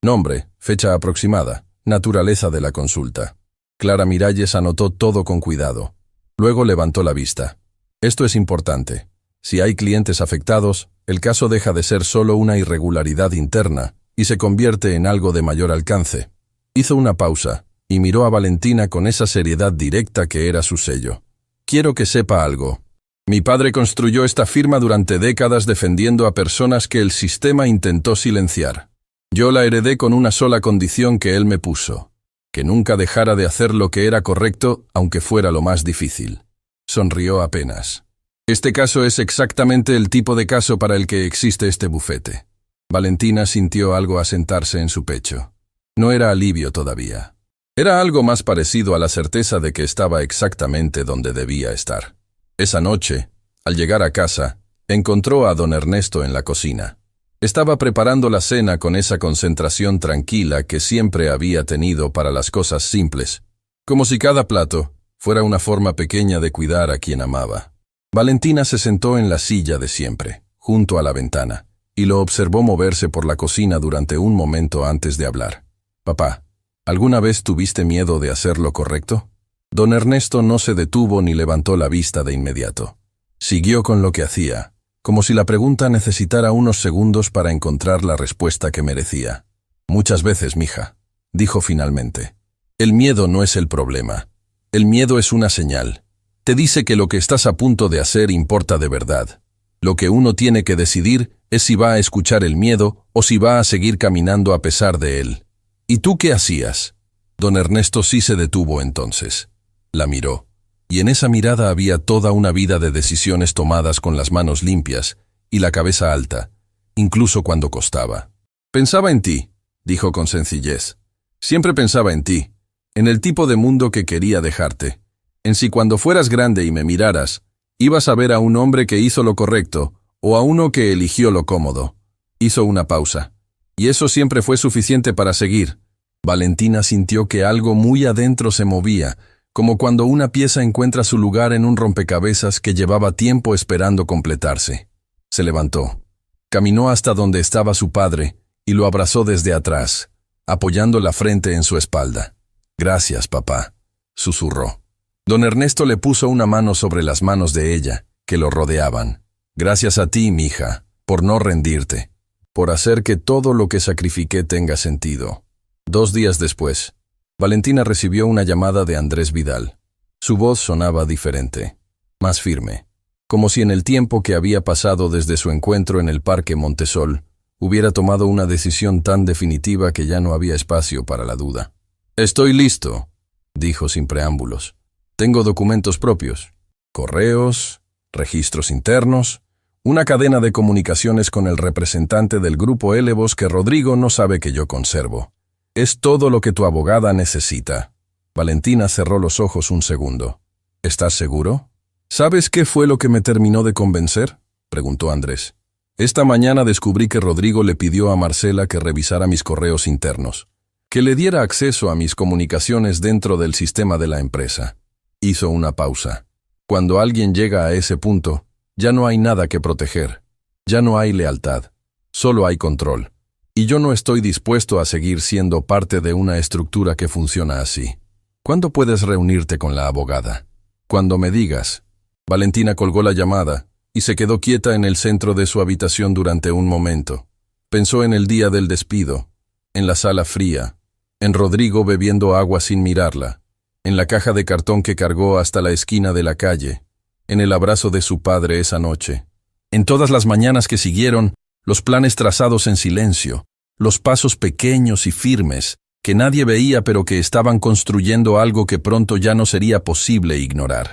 Nombre, fecha aproximada, naturaleza de la consulta. Clara Miralles anotó todo con cuidado. Luego levantó la vista. Esto es importante. Si hay clientes afectados, el caso deja de ser solo una irregularidad interna y se convierte en algo de mayor alcance. Hizo una pausa y miró a Valentina con esa seriedad directa que era su sello. Quiero que sepa algo. Mi padre construyó esta firma durante décadas defendiendo a personas que el sistema intentó silenciar. Yo la heredé con una sola condición que él me puso: que nunca dejara de hacer lo que era correcto, aunque fuera lo más difícil. Sonrió apenas. Este caso es exactamente el tipo de caso para el que existe este bufete. Valentina sintió algo asentarse en su pecho. No era alivio todavía. Era algo más parecido a la certeza de que estaba exactamente donde debía estar. Esa noche, al llegar a casa, encontró a don Ernesto en la cocina. Estaba preparando la cena con esa concentración tranquila que siempre había tenido para las cosas simples, como si cada plato fuera una forma pequeña de cuidar a quien amaba. Valentina se sentó en la silla de siempre, junto a la ventana, y lo observó moverse por la cocina durante un momento antes de hablar. Papá, ¿alguna vez tuviste miedo de hacer lo correcto? Don Ernesto no se detuvo ni levantó la vista de inmediato. Siguió con lo que hacía, como si la pregunta necesitara unos segundos para encontrar la respuesta que merecía. Muchas veces, mija, dijo finalmente. El miedo no es el problema. El miedo es una señal. Te dice que lo que estás a punto de hacer importa de verdad. Lo que uno tiene que decidir es si va a escuchar el miedo o si va a seguir caminando a pesar de él. ¿Y tú qué hacías? Don Ernesto sí se detuvo entonces. La miró. Y en esa mirada había toda una vida de decisiones tomadas con las manos limpias y la cabeza alta, incluso cuando costaba. Pensaba en ti, dijo con sencillez. Siempre pensaba en ti, en el tipo de mundo que quería dejarte, en si cuando fueras grande y me miraras, ibas a ver a un hombre que hizo lo correcto o a uno que eligió lo cómodo. Hizo una pausa. Y eso siempre fue suficiente para seguir. Valentina sintió que algo muy adentro se movía, como cuando una pieza encuentra su lugar en un rompecabezas que llevaba tiempo esperando completarse. Se levantó. Caminó hasta donde estaba su padre y lo abrazó desde atrás, apoyando la frente en su espalda. «Gracias, papá», susurró. Don Ernesto le puso una mano sobre las manos de ella, que lo rodeaban. «Gracias a ti, mija, por no rendirte, por hacer que todo lo que sacrifiqué tenga sentido». 2 días después, Valentina recibió una llamada de Andrés Vidal. Su voz sonaba diferente, más firme, como si en el tiempo que había pasado desde su encuentro en el Parque Montesol, hubiera tomado una decisión tan definitiva que ya no había espacio para la duda. «Estoy listo», dijo sin preámbulos. «Tengo documentos propios, correos, registros internos, una cadena de comunicaciones con el representante del Grupo Élevos que Rodrigo no sabe que yo conservo. Es todo lo que tu abogada necesita». Valentina cerró los ojos un segundo. «¿Estás seguro?» «¿Sabes qué fue lo que me terminó de convencer?», preguntó Andrés. «Esta mañana descubrí que Rodrigo le pidió a Marcela que revisara mis correos internos, que le diera acceso a mis comunicaciones dentro del sistema de la empresa». Hizo una pausa. Cuando alguien llega a ese punto, ya no hay nada que proteger. Ya no hay lealtad. Solo hay control. Y yo no estoy dispuesto a seguir siendo parte de una estructura que funciona así. ¿Cuándo puedes reunirte con la abogada? Cuando me digas. Valentina colgó la llamada y se quedó quieta en el centro de su habitación durante un momento. Pensó en el día del despido, en la sala fría, en Rodrigo bebiendo agua sin mirarla, en la caja de cartón que cargó hasta la esquina de la calle, en el abrazo de su padre esa noche. En todas las mañanas que siguieron, los planes trazados en silencio, los pasos pequeños y firmes, que nadie veía pero que estaban construyendo algo que pronto ya no sería posible ignorar.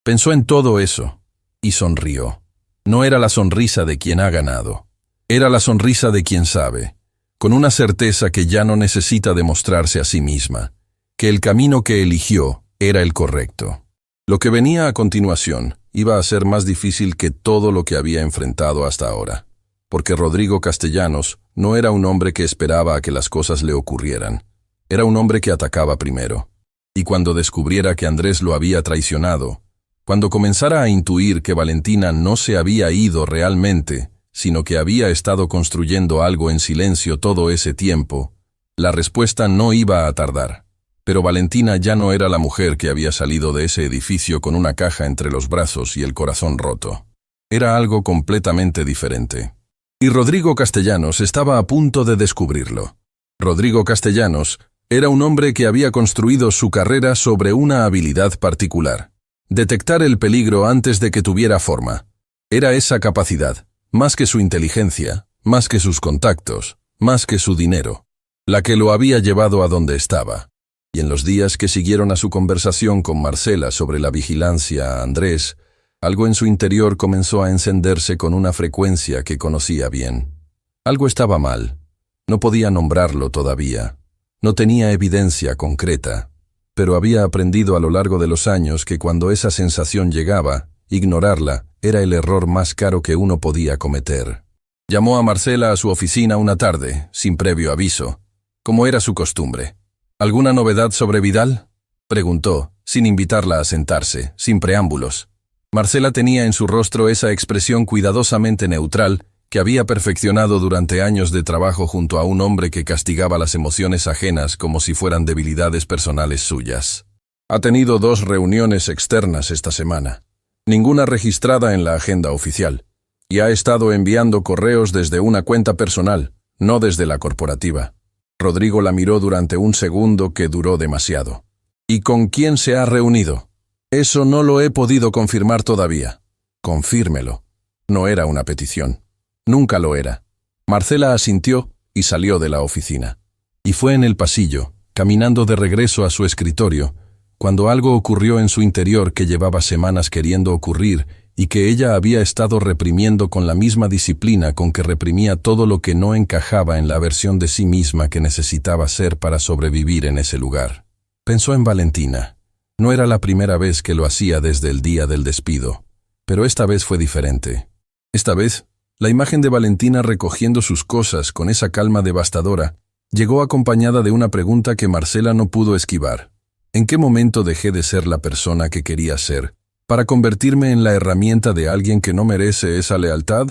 Pensó en todo eso y sonrió. No era la sonrisa de quien ha ganado, era la sonrisa de quien sabe, con una certeza que ya no necesita demostrarse a sí misma, que el camino que eligió era el correcto. Lo que venía a continuación iba a ser más difícil que todo lo que había enfrentado hasta ahora, porque Rodrigo Castellanos no era un hombre que esperaba a que las cosas le ocurrieran, era un hombre que atacaba primero. Y cuando descubriera que Andrés lo había traicionado, cuando comenzara a intuir que Valentina no se había ido realmente, sino que había estado construyendo algo en silencio todo ese tiempo, la respuesta no iba a tardar. Pero Valentina ya no era la mujer que había salido de ese edificio con una caja entre los brazos y el corazón roto. Era algo completamente diferente. Y Rodrigo Castellanos estaba a punto de descubrirlo. Rodrigo Castellanos era un hombre que había construido su carrera sobre una habilidad particular: detectar el peligro antes de que tuviera forma. Era esa capacidad, más que su inteligencia, más que sus contactos, más que su dinero, la que lo había llevado a donde estaba. Y en los días que siguieron a su conversación con Marcela sobre la vigilancia a Andrés, algo en su interior comenzó a encenderse con una frecuencia que conocía bien. Algo estaba mal. No podía nombrarlo todavía. No tenía evidencia concreta, pero había aprendido a lo largo de los años que cuando esa sensación llegaba, ignorarla era el error más caro que uno podía cometer. Llamó a Marcela a su oficina una tarde, sin previo aviso, como era su costumbre. «¿Alguna novedad sobre Vidal?», preguntó, sin invitarla a sentarse, sin preámbulos. Marcela tenía en su rostro esa expresión cuidadosamente neutral que había perfeccionado durante años de trabajo junto a un hombre que castigaba las emociones ajenas como si fueran debilidades personales suyas. «Ha tenido 2 reuniones externas esta semana, ninguna registrada en la agenda oficial, y ha estado enviando correos desde una cuenta personal, no desde la corporativa». Rodrigo la miró durante un segundo que duró demasiado. «¿Y con quién se ha reunido?». Eso no lo he podido confirmar todavía. Confírmelo. No era una petición. Nunca lo era. Marcela asintió y salió de la oficina. Y fue en el pasillo, caminando de regreso a su escritorio, cuando algo ocurrió en su interior que llevaba semanas queriendo ocurrir y que ella había estado reprimiendo con la misma disciplina con que reprimía todo lo que no encajaba en la versión de sí misma que necesitaba ser para sobrevivir en ese lugar. Pensó en Valentina. No era la primera vez que lo hacía desde el día del despido, pero esta vez fue diferente. Esta vez, la imagen de Valentina recogiendo sus cosas con esa calma devastadora llegó acompañada de una pregunta que Marcela no pudo esquivar. ¿En qué momento dejé de ser la persona que quería ser para convertirme en la herramienta de alguien que no merece esa lealtad?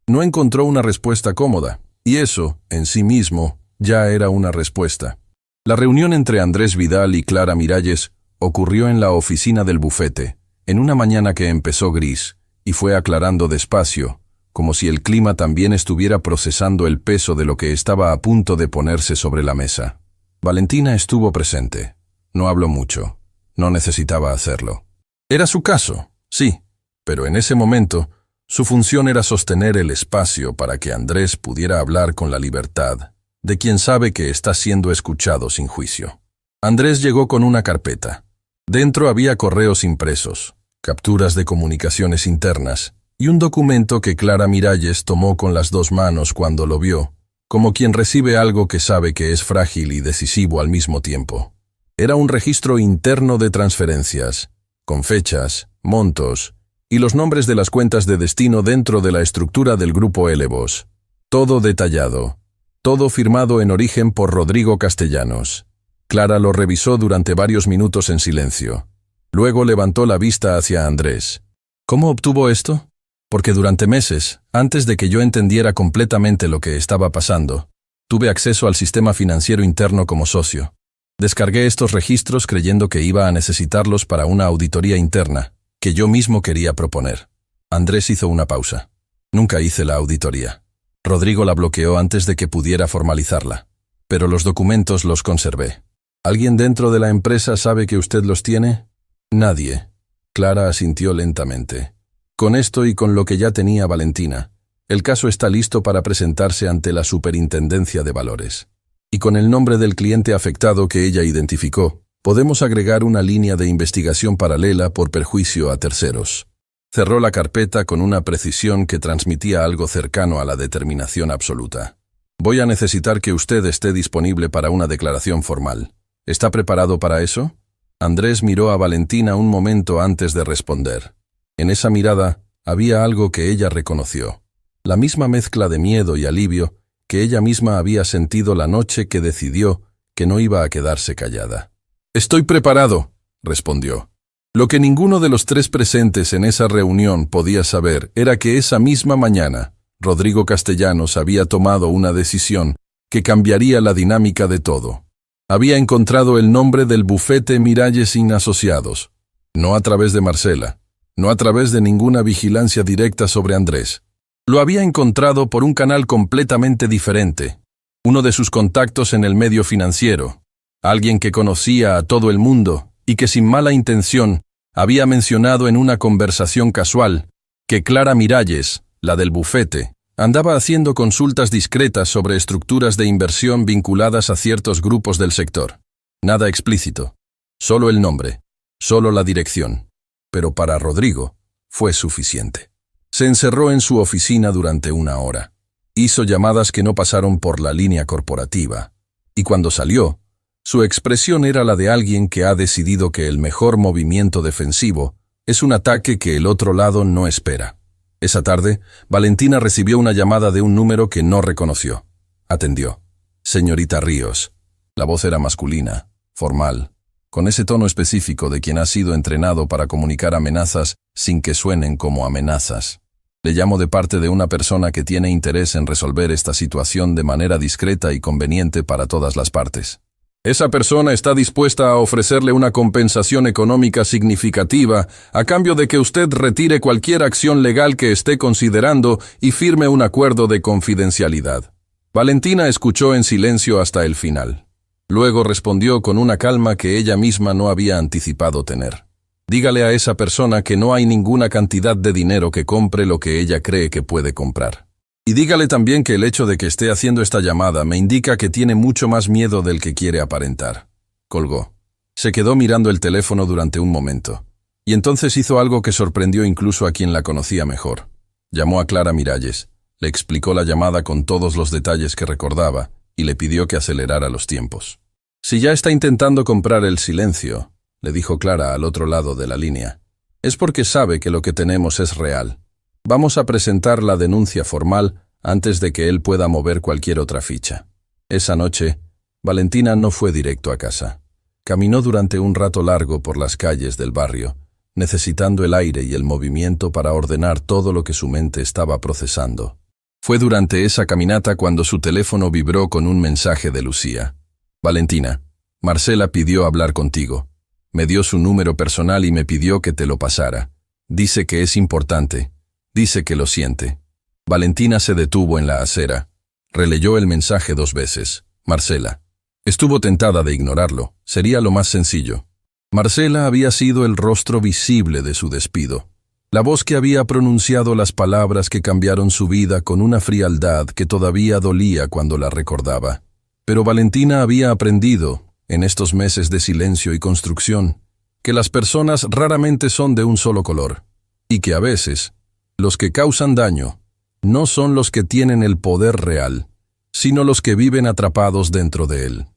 No encontró una respuesta cómoda, y eso, en sí mismo, ya era una respuesta. La reunión entre Andrés Vidal y Clara Miralles ocurrió en la oficina del bufete, en una mañana que empezó gris, y fue aclarando despacio, como si el clima también estuviera procesando el peso de lo que estaba a punto de ponerse sobre la mesa. Valentina estuvo presente. No habló mucho. No necesitaba hacerlo. Era su caso, sí, pero en ese momento, su función era sostener el espacio para que Andrés pudiera hablar con la libertad de quien sabe que está siendo escuchado sin juicio. Andrés llegó con una carpeta. Dentro había correos impresos, capturas de comunicaciones internas y un documento que Clara Miralles tomó con las dos manos cuando lo vio, como quien recibe algo que sabe que es frágil y decisivo al mismo tiempo. Era un registro interno de transferencias, con fechas, montos y los nombres de las cuentas de destino dentro de la estructura del grupo Elevos. Todo detallado, todo firmado en origen por Rodrigo Castellanos. Clara lo revisó durante varios minutos en silencio. Luego levantó la vista hacia Andrés. ¿Cómo obtuvo esto? Porque durante meses, antes de que yo entendiera completamente lo que estaba pasando, tuve acceso al sistema financiero interno como socio. Descargué estos registros creyendo que iba a necesitarlos para una auditoría interna, que yo mismo quería proponer. Andrés hizo una pausa. Nunca hice la auditoría. Rodrigo la bloqueó antes de que pudiera formalizarla. Pero los documentos los conservé. ¿Alguien dentro de la empresa sabe que usted los tiene? Nadie. Clara asintió lentamente. Con esto y con lo que ya tenía Valentina, el caso está listo para presentarse ante la Superintendencia de Valores. Y con el nombre del cliente afectado que ella identificó, podemos agregar una línea de investigación paralela por perjuicio a terceros. Cerró la carpeta con una precisión que transmitía algo cercano a la determinación absoluta. Voy a necesitar que usted esté disponible para una declaración formal. ¿Está preparado para eso? Andrés miró a Valentina un momento antes de responder. En esa mirada había algo que ella reconoció. La misma mezcla de miedo y alivio que ella misma había sentido la noche que decidió que no iba a quedarse callada. «Estoy preparado», respondió. Lo que ninguno de los tres presentes en esa reunión podía saber era que esa misma mañana, Rodrigo Castellanos había tomado una decisión que cambiaría la dinámica de todo. Había encontrado el nombre del bufete Miralles Asociados, no a través de Marcela, no a través de ninguna vigilancia directa sobre Andrés. Lo había encontrado por un canal completamente diferente, uno de sus contactos en el medio financiero, alguien que conocía a todo el mundo y que sin mala intención había mencionado en una conversación casual que Clara Miralles, la del bufete, andaba haciendo consultas discretas sobre estructuras de inversión vinculadas a ciertos grupos del sector. Nada explícito, solo el nombre, solo la dirección. Pero para Rodrigo fue suficiente. Se encerró en su oficina durante una hora. Hizo llamadas que no pasaron por la línea corporativa. Y cuando salió, su expresión era la de alguien que ha decidido que el mejor movimiento defensivo es un ataque que el otro lado no espera. Esa tarde, Valentina recibió una llamada de un número que no reconoció. Atendió. «Señorita Ríos». La voz era masculina, formal, con ese tono específico de quien ha sido entrenado para comunicar amenazas sin que suenen como amenazas. «Le llamo de parte de una persona que tiene interés en resolver esta situación de manera discreta y conveniente para todas las partes. Esa persona está dispuesta a ofrecerle una compensación económica significativa a cambio de que usted retire cualquier acción legal que esté considerando y firme un acuerdo de confidencialidad». Valentina escuchó en silencio hasta el final. Luego respondió con una calma que ella misma no había anticipado tener. Dígale a esa persona que no hay ninguna cantidad de dinero que compre lo que ella cree que puede comprar. Y dígale también que el hecho de que esté haciendo esta llamada me indica que tiene mucho más miedo del que quiere aparentar. Colgó. Se quedó mirando el teléfono durante un momento. Y entonces hizo algo que sorprendió incluso a quien la conocía mejor. Llamó a Clara Miralles, le explicó la llamada con todos los detalles que recordaba y le pidió que acelerara los tiempos. Si ya está intentando comprar el silencio, le dijo Clara al otro lado de la línea, es porque sabe que lo que tenemos es real. Vamos a presentar la denuncia formal antes de que él pueda mover cualquier otra ficha. Esa noche, Valentina no fue directo a casa. Caminó durante un rato largo por las calles del barrio, necesitando el aire y el movimiento para ordenar todo lo que su mente estaba procesando. Fue durante esa caminata cuando su teléfono vibró con un mensaje de Lucía. Valentina, Marcela pidió hablar contigo. Me dio su número personal y me pidió que te lo pasara. Dice que es importante. Dice que lo siente. Valentina se detuvo en la acera. Releyó el mensaje 2 veces. Marcela. Estuvo tentada de ignorarlo. Sería lo más sencillo. Marcela había sido el rostro visible de su despido. La voz que había pronunciado las palabras que cambiaron su vida con una frialdad que todavía dolía cuando la recordaba. Pero Valentina había aprendido, en estos meses de silencio y construcción, que las personas raramente son de un solo color, y que a veces, los que causan daño no son los que tienen el poder real, sino los que viven atrapados dentro de él.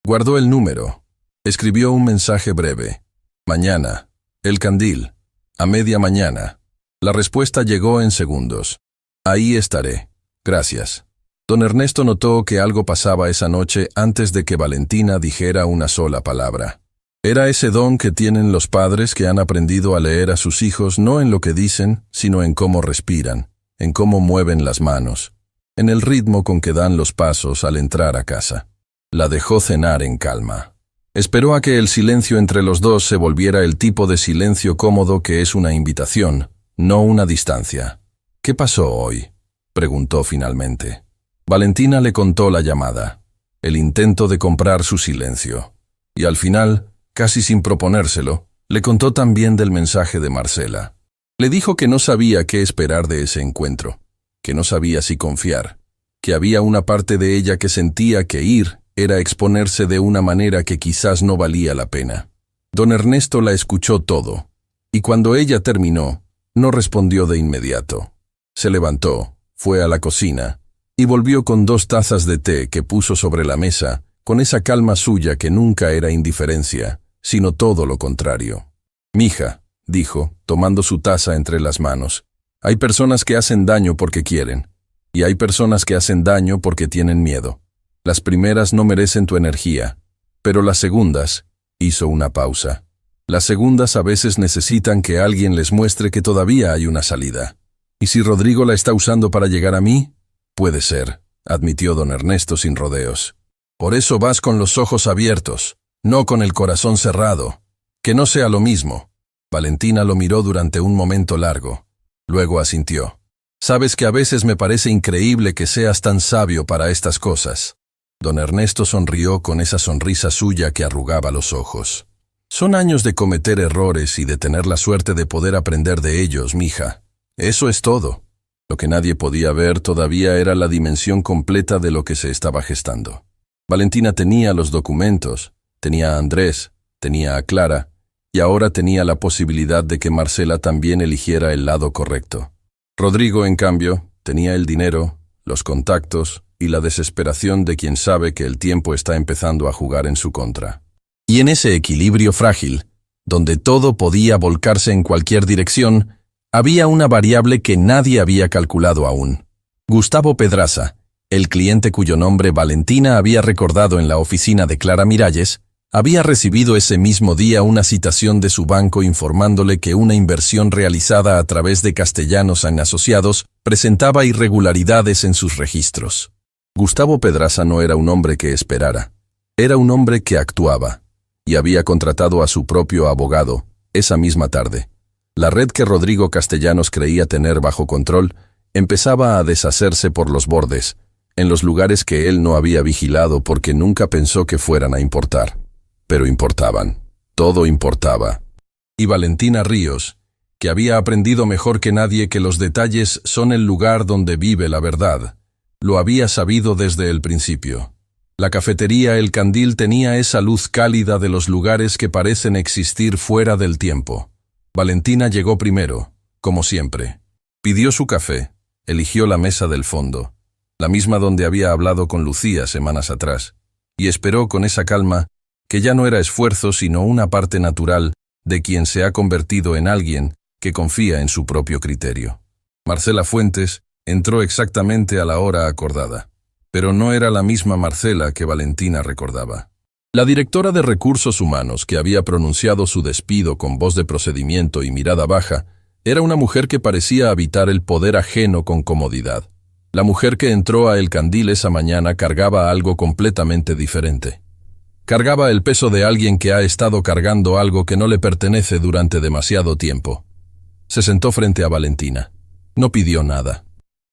Guardó el número. Escribió un mensaje breve. Mañana. El Candil. A media mañana. La respuesta llegó en segundos. Ahí estaré. Gracias. Don Ernesto notó que algo pasaba esa noche antes de que Valentina dijera una sola palabra. Era ese don que tienen los padres que han aprendido a leer a sus hijos no en lo que dicen, sino en cómo respiran, en cómo mueven las manos, en el ritmo con que dan los pasos al entrar a casa. La dejó cenar en calma. Esperó a que el silencio entre los dos se volviera el tipo de silencio cómodo que es una invitación, no una distancia. ¿Qué pasó hoy?, preguntó finalmente. Valentina le contó la llamada, el intento de comprar su silencio, y al final, casi sin proponérselo, le contó también del mensaje de Marcela. Le dijo que no sabía qué esperar de ese encuentro, que no sabía si confiar, que había una parte de ella que sentía que ir era exponerse de una manera que quizás no valía la pena. Don Ernesto la escuchó todo, y cuando ella terminó, no respondió de inmediato. Se levantó, fue a la cocina, y volvió con 2 tazas de té que puso sobre la mesa, con esa calma suya que nunca era indiferencia, sino todo lo contrario. «Mija», dijo, tomando su taza entre las manos, «hay personas que hacen daño porque quieren, y hay personas que hacen daño porque tienen miedo. Las primeras no merecen tu energía, pero las segundas», hizo una pausa, «las segundas a veces necesitan que alguien les muestre que todavía hay una salida. ¿Y si Rodrigo la está usando para llegar a mí? Puede ser», admitió don Ernesto sin rodeos. «Por eso vas con los ojos abiertos, no con el corazón cerrado. Que no sea lo mismo». Valentina lo miró durante un momento largo. Luego asintió. «Sabes que a veces me parece increíble que seas tan sabio para estas cosas». Don Ernesto sonrió con esa sonrisa suya que arrugaba los ojos. «Son años de cometer errores y de tener la suerte de poder aprender de ellos, mija. Eso es todo». Lo que nadie podía ver todavía era la dimensión completa de lo que se estaba gestando. Valentina tenía los documentos, tenía a Andrés, tenía a Clara, y ahora tenía la posibilidad de que Marcela también eligiera el lado correcto. Rodrigo, en cambio, tenía el dinero, los contactos y la desesperación de quien sabe que el tiempo está empezando a jugar en su contra. Y en ese equilibrio frágil, donde todo podía volcarse en cualquier dirección, había una variable que nadie había calculado aún. Gustavo Pedraza, el cliente cuyo nombre Valentina había recordado en la oficina de Clara Miralles, había recibido ese mismo día una citación de su banco informándole que una inversión realizada a través de Castellanos & Asociados presentaba irregularidades en sus registros. Gustavo Pedraza no era un hombre que esperara, era un hombre que actuaba, y había contratado a su propio abogado esa misma tarde. La red que Rodrigo Castellanos creía tener bajo control empezaba a deshacerse por los bordes, en los lugares que él no había vigilado porque nunca pensó que fueran a importar. Pero importaban. Todo importaba. Y Valentina Ríos, que había aprendido mejor que nadie que los detalles son el lugar donde vive la verdad, lo había sabido desde el principio. La cafetería El Candil tenía esa luz cálida de los lugares que parecen existir fuera del tiempo. Valentina llegó primero, como siempre. Pidió su café, eligió la mesa del fondo, la misma donde había hablado con Lucía semanas atrás, y esperó con esa calma que ya no era esfuerzo sino una parte natural de quien se ha convertido en alguien que confía en su propio criterio. Marcela Fuentes entró exactamente a la hora acordada, pero no era la misma Marcela que Valentina recordaba. La directora de Recursos Humanos, que había pronunciado su despido con voz de procedimiento y mirada baja, era una mujer que parecía habitar el poder ajeno con comodidad. La mujer que entró a El Candil esa mañana cargaba algo completamente diferente. Cargaba el peso de alguien que ha estado cargando algo que no le pertenece durante demasiado tiempo. Se sentó frente a Valentina. No pidió nada.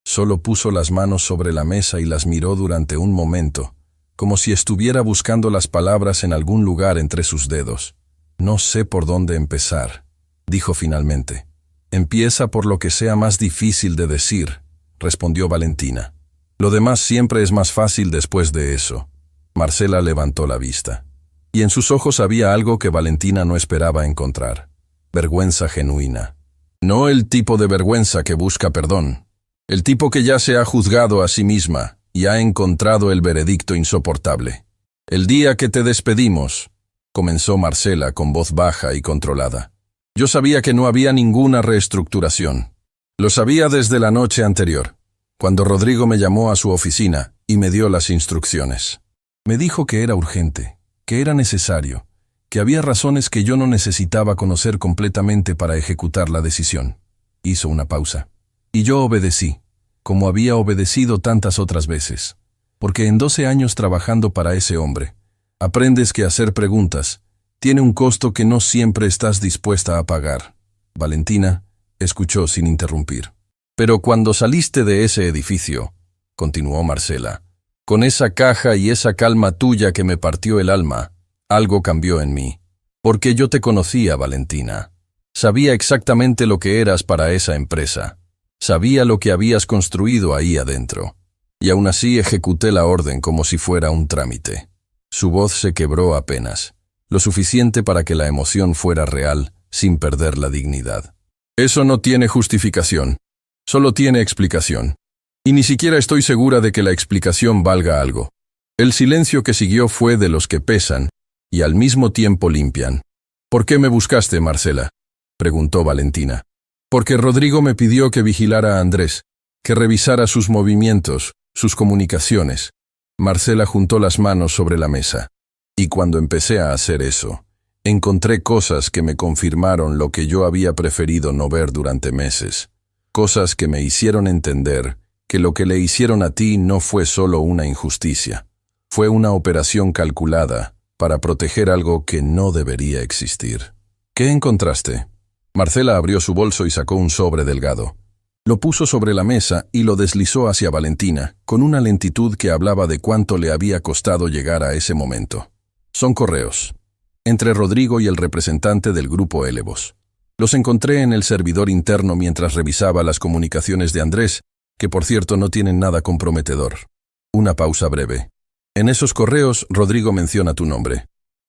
Solo puso las manos sobre la mesa y las miró durante un momento, como si estuviera buscando las palabras en algún lugar entre sus dedos. «No sé por dónde empezar», dijo finalmente. «Empieza por lo que sea más difícil de decir», respondió Valentina. «Lo demás siempre es más fácil después de eso». Marcela levantó la vista. Y en sus ojos había algo que Valentina no esperaba encontrar. Vergüenza genuina. No el tipo de vergüenza que busca perdón. El tipo que ya se ha juzgado a sí misma y ha encontrado el veredicto insoportable. «El día que te despedimos», comenzó Marcela con voz baja y controlada. «Yo sabía que no había ninguna reestructuración. Lo sabía desde la noche anterior, cuando Rodrigo me llamó a su oficina y me dio las instrucciones. Me dijo que era urgente, que era necesario, que había razones que yo no necesitaba conocer completamente para ejecutar la decisión». Hizo una pausa. «Y yo obedecí, como había obedecido tantas otras veces, porque en 12 años trabajando para ese hombre, aprendes que hacer preguntas tiene un costo que no siempre estás dispuesta a pagar». Valentina escuchó sin interrumpir. «Pero cuando saliste de ese edificio», continuó Marcela, «con esa caja y esa calma tuya que me partió el alma, algo cambió en mí. Porque yo te conocía, Valentina. Sabía exactamente lo que eras para esa empresa. Sabía lo que habías construido ahí adentro. Y aún así ejecuté la orden como si fuera un trámite». Su voz se quebró apenas, lo suficiente para que la emoción fuera real, sin perder la dignidad. «Eso no tiene justificación, solo tiene explicación. Y ni siquiera estoy segura de que la explicación valga algo. El silencio que siguió fue de los que pesan y al mismo tiempo limpian». «¿Por qué me buscaste, Marcela?», preguntó Valentina. «Porque Rodrigo me pidió que vigilara a Andrés, que revisara sus movimientos, sus comunicaciones». Marcela juntó las manos sobre la mesa. «Y cuando empecé a hacer eso, encontré cosas que me confirmaron lo que yo había preferido no ver durante meses. Cosas que me hicieron entender que lo que le hicieron a ti no fue solo una injusticia. Fue una operación calculada para proteger algo que no debería existir». «¿Qué encontraste?». Marcela abrió su bolso y sacó un sobre delgado. Lo puso sobre la mesa y lo deslizó hacia Valentina, con una lentitud que hablaba de cuánto le había costado llegar a ese momento. «Son correos. Entre Rodrigo y el representante del grupo Élevos. Los encontré en el servidor interno mientras revisaba las comunicaciones de Andrés, que por cierto no tienen nada comprometedor». Una pausa breve. «En esos correos, Rodrigo menciona tu nombre.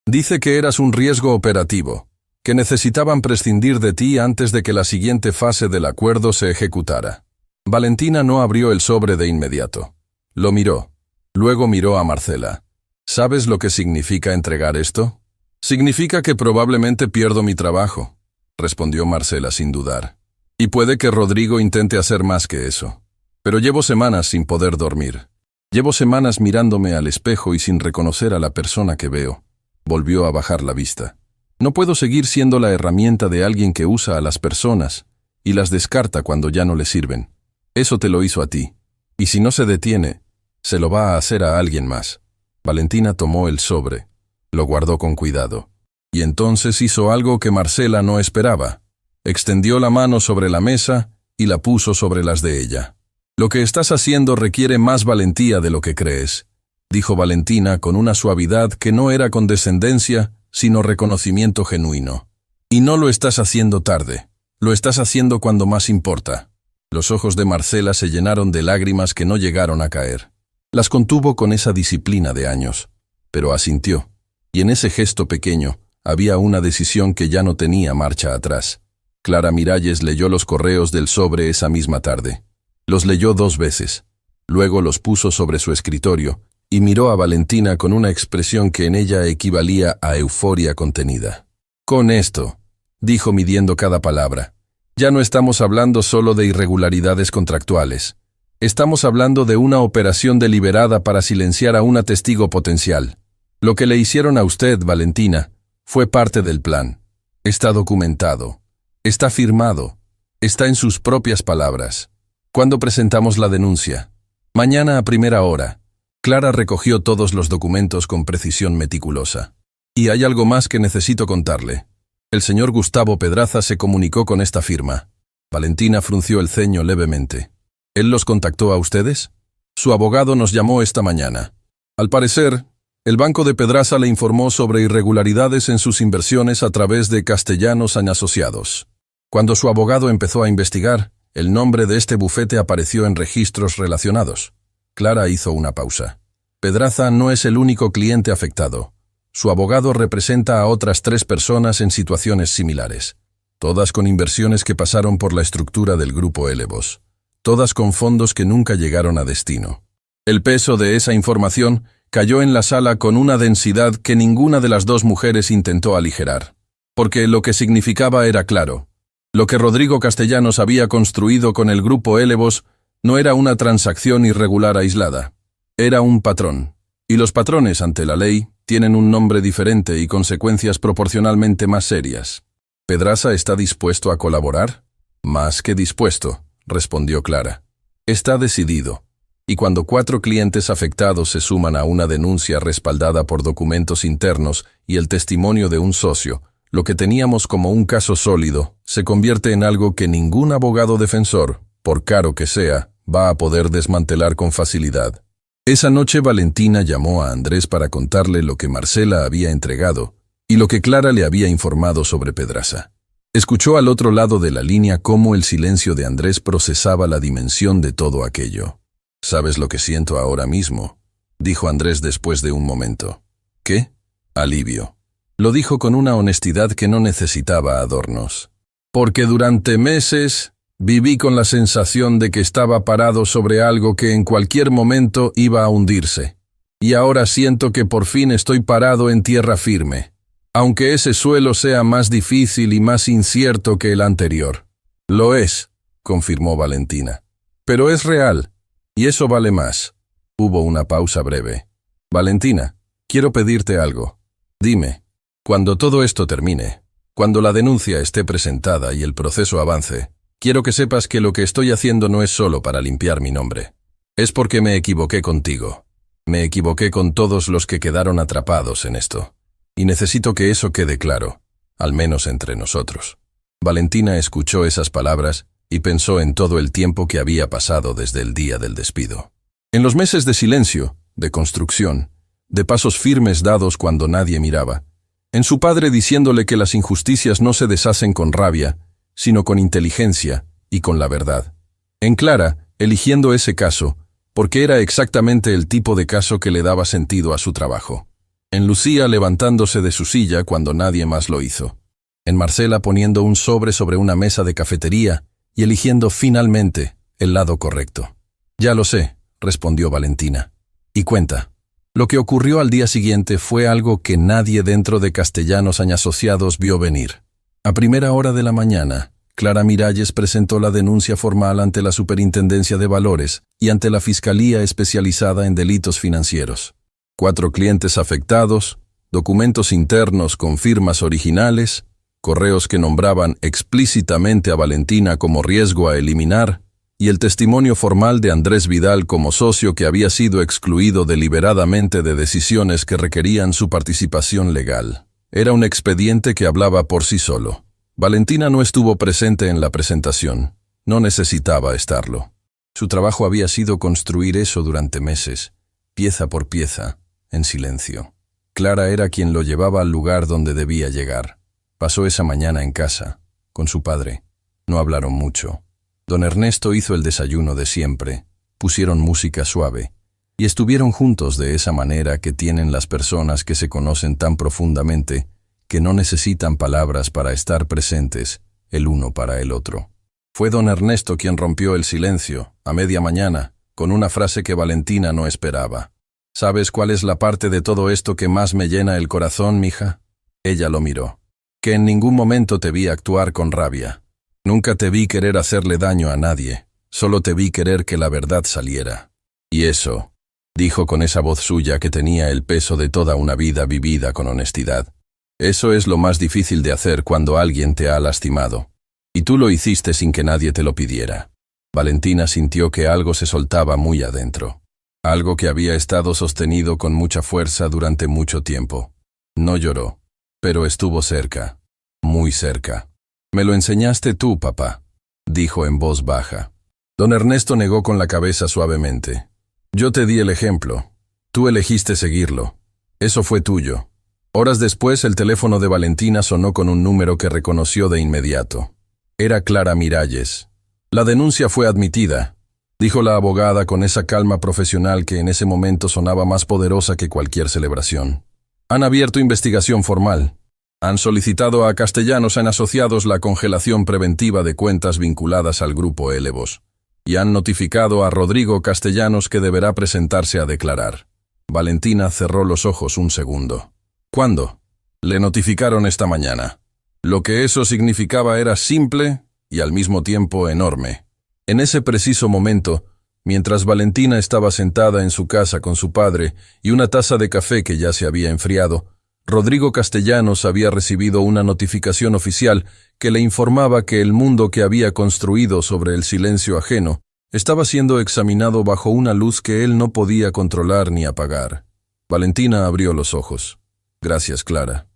Dice que eras un riesgo operativo, que necesitaban prescindir de ti antes de que la siguiente fase del acuerdo se ejecutara». Valentina no abrió el sobre de inmediato. Lo miró. Luego miró a Marcela. «¿Sabes lo que significa entregar esto?». «Significa que probablemente pierdo mi trabajo», respondió Marcela sin dudar. «Y puede que Rodrigo intente hacer más que eso. Pero llevo semanas sin poder dormir. Llevo semanas mirándome al espejo y sin reconocer a la persona que veo». Volvió a bajar la vista. «No puedo seguir siendo la herramienta de alguien que usa a las personas y las descarta cuando ya no le sirven. Eso te lo hizo a ti. Y si no se detiene, se lo va a hacer a alguien más». Valentina tomó el sobre, lo guardó con cuidado. Y entonces hizo algo que Marcela no esperaba. Extendió la mano sobre la mesa y la puso sobre las de ella. «Lo que estás haciendo requiere más valentía de lo que crees», dijo Valentina con una suavidad que no era condescendencia, sino reconocimiento genuino. Y no lo estás haciendo tarde. Lo estás haciendo cuando más importa. Los ojos de Marcela se llenaron de lágrimas que no llegaron a caer. Las contuvo con esa disciplina de años, pero asintió. Y en ese gesto pequeño había una decisión que ya no tenía marcha atrás. Clara Miralles leyó los correos del sobre esa misma tarde. Los leyó 2 veces. Luego los puso sobre su escritorio y miró a Valentina con una expresión que en ella equivalía a euforia contenida. «Con esto», dijo midiendo cada palabra, «ya no estamos hablando solo de irregularidades contractuales. Estamos hablando de una operación deliberada para silenciar a una testigo potencial. Lo que le hicieron a usted, Valentina, fue parte del plan. Está documentado. Está firmado. Está en sus propias palabras. ¿Cuándo presentamos la denuncia? Mañana a primera hora». Clara recogió todos los documentos con precisión meticulosa. «Y hay algo más que necesito contarle. El señor Gustavo Pedraza se comunicó con esta firma». Valentina frunció el ceño levemente. «¿Él los contactó a ustedes?» «Su abogado nos llamó esta mañana. Al parecer, el banco de Pedraza le informó sobre irregularidades en sus inversiones a través de Castellanos & Asociados. Cuando su abogado empezó a investigar, el nombre de este bufete apareció en registros relacionados». Clara hizo una pausa. «Pedraza no es el único cliente afectado. Su abogado representa a otras 3 personas en situaciones similares, todas con inversiones que pasaron por la estructura del grupo Elevos, todas con fondos que nunca llegaron a destino. El peso de esa información cayó en la sala con una densidad que ninguna de las 2 mujeres intentó aligerar, porque lo que significaba era claro. Lo que Rodrigo Castellanos había construido con el grupo Elevos no era una transacción irregular aislada. Era un patrón. Y los patrones ante la ley tienen un nombre diferente y consecuencias proporcionalmente más serias. ¿Pedraza está dispuesto a colaborar?» «Más que dispuesto», respondió Clara. «Está decidido. Y cuando 4 clientes afectados se suman a una denuncia respaldada por documentos internos y el testimonio de un socio, lo que teníamos como un caso sólido se convierte en algo que ningún abogado defensor, por caro que sea, va a poder desmantelar con facilidad». Esa noche Valentina llamó a Andrés para contarle lo que Marcela había entregado y lo que Clara le había informado sobre Pedraza. Escuchó al otro lado de la línea cómo el silencio de Andrés procesaba la dimensión de todo aquello. «¿Sabes lo que siento ahora mismo?», dijo Andrés después de un momento. «¿Qué?» «Alivio». Lo dijo con una honestidad que no necesitaba adornos. «Porque durante meses viví con la sensación de que estaba parado sobre algo que en cualquier momento iba a hundirse. Y ahora siento que por fin estoy parado en tierra firme, aunque ese suelo sea más difícil y más incierto que el anterior». «Lo es», confirmó Valentina. «Pero es real, y eso vale más». Hubo una pausa breve. «Valentina, quiero pedirte algo. Dime, cuando todo esto termine, cuando la denuncia esté presentada y el proceso avance, quiero que sepas que lo que estoy haciendo no es solo para limpiar mi nombre. Es porque me equivoqué contigo. Me equivoqué con todos los que quedaron atrapados en esto. Y necesito que eso quede claro, al menos entre nosotros». Valentina escuchó esas palabras y pensó en todo el tiempo que había pasado desde el día del despido. En los meses de silencio, de construcción, de pasos firmes dados cuando nadie miraba, en su padre diciéndole que las injusticias no se deshacen con rabia, sino con inteligencia y con la verdad. En Clara, eligiendo ese caso, porque era exactamente el tipo de caso que le daba sentido a su trabajo. En Lucía levantándose de su silla cuando nadie más lo hizo. En Marcela poniendo un sobre una mesa de cafetería y eligiendo finalmente el lado correcto. «Ya lo sé», respondió Valentina. «Y cuenta». Lo que ocurrió al día siguiente fue algo que nadie dentro de Castellanos & Asociados vio venir. A primera hora de la mañana, Clara Miralles presentó la denuncia formal ante la Superintendencia de Valores y ante la Fiscalía especializada en delitos financieros. 4 clientes afectados, documentos internos con firmas originales, correos que nombraban explícitamente a Valentina como riesgo a eliminar, y el testimonio formal de Andrés Vidal como socio que había sido excluido deliberadamente de decisiones que requerían su participación legal. Era un expediente que hablaba por sí solo. Valentina no estuvo presente en la presentación. No necesitaba estarlo. Su trabajo había sido construir eso durante meses, pieza por pieza, en silencio. Clara era quien lo llevaba al lugar donde debía llegar. Pasó esa mañana en casa, con su padre. No hablaron mucho. Don Ernesto hizo el desayuno de siempre, pusieron música suave, y estuvieron juntos de esa manera que tienen las personas que se conocen tan profundamente que no necesitan palabras para estar presentes el uno para el otro. Fue don Ernesto quien rompió el silencio, a media mañana, con una frase que Valentina no esperaba. ¿Sabes cuál es la parte de todo esto que más me llena el corazón, mija? Ella lo miró. Que en ningún momento te vi actuar con rabia. Nunca te vi querer hacerle daño a nadie, solo te vi querer que la verdad saliera. Y eso, dijo con esa voz suya que tenía el peso de toda una vida vivida con honestidad. Eso es lo más difícil de hacer cuando alguien te ha lastimado. Y tú lo hiciste sin que nadie te lo pidiera. Valentina sintió que algo se soltaba muy adentro. Algo que había estado sostenido con mucha fuerza durante mucho tiempo. No lloró, pero estuvo cerca, muy cerca. «Me lo enseñaste tú, papá», dijo en voz baja. Don Ernesto negó con la cabeza suavemente. «Yo te di el ejemplo. Tú elegiste seguirlo. Eso fue tuyo». Horas después el teléfono de Valentina sonó con un número que reconoció de inmediato. Era Clara Miralles. «La denuncia fue admitida», dijo la abogada con esa calma profesional que en ese momento sonaba más poderosa que cualquier celebración. «Han abierto investigación formal. Han solicitado a Castellanos en Asociados la congelación preventiva de cuentas vinculadas al grupo Élevos. Y han notificado a Rodrigo Castellanos que deberá presentarse a declarar». Valentina cerró los ojos un segundo. «¿Cuándo?» «Le notificaron esta mañana». Lo que eso significaba era simple y al mismo tiempo enorme. En ese preciso momento, mientras Valentina estaba sentada en su casa con su padre y una taza de café que ya se había enfriado, Rodrigo Castellanos había recibido una notificación oficial que le informaba que el mundo que había construido sobre el silencio ajeno estaba siendo examinado bajo una luz que él no podía controlar ni apagar. Valentina abrió los ojos. «Gracias, Clara».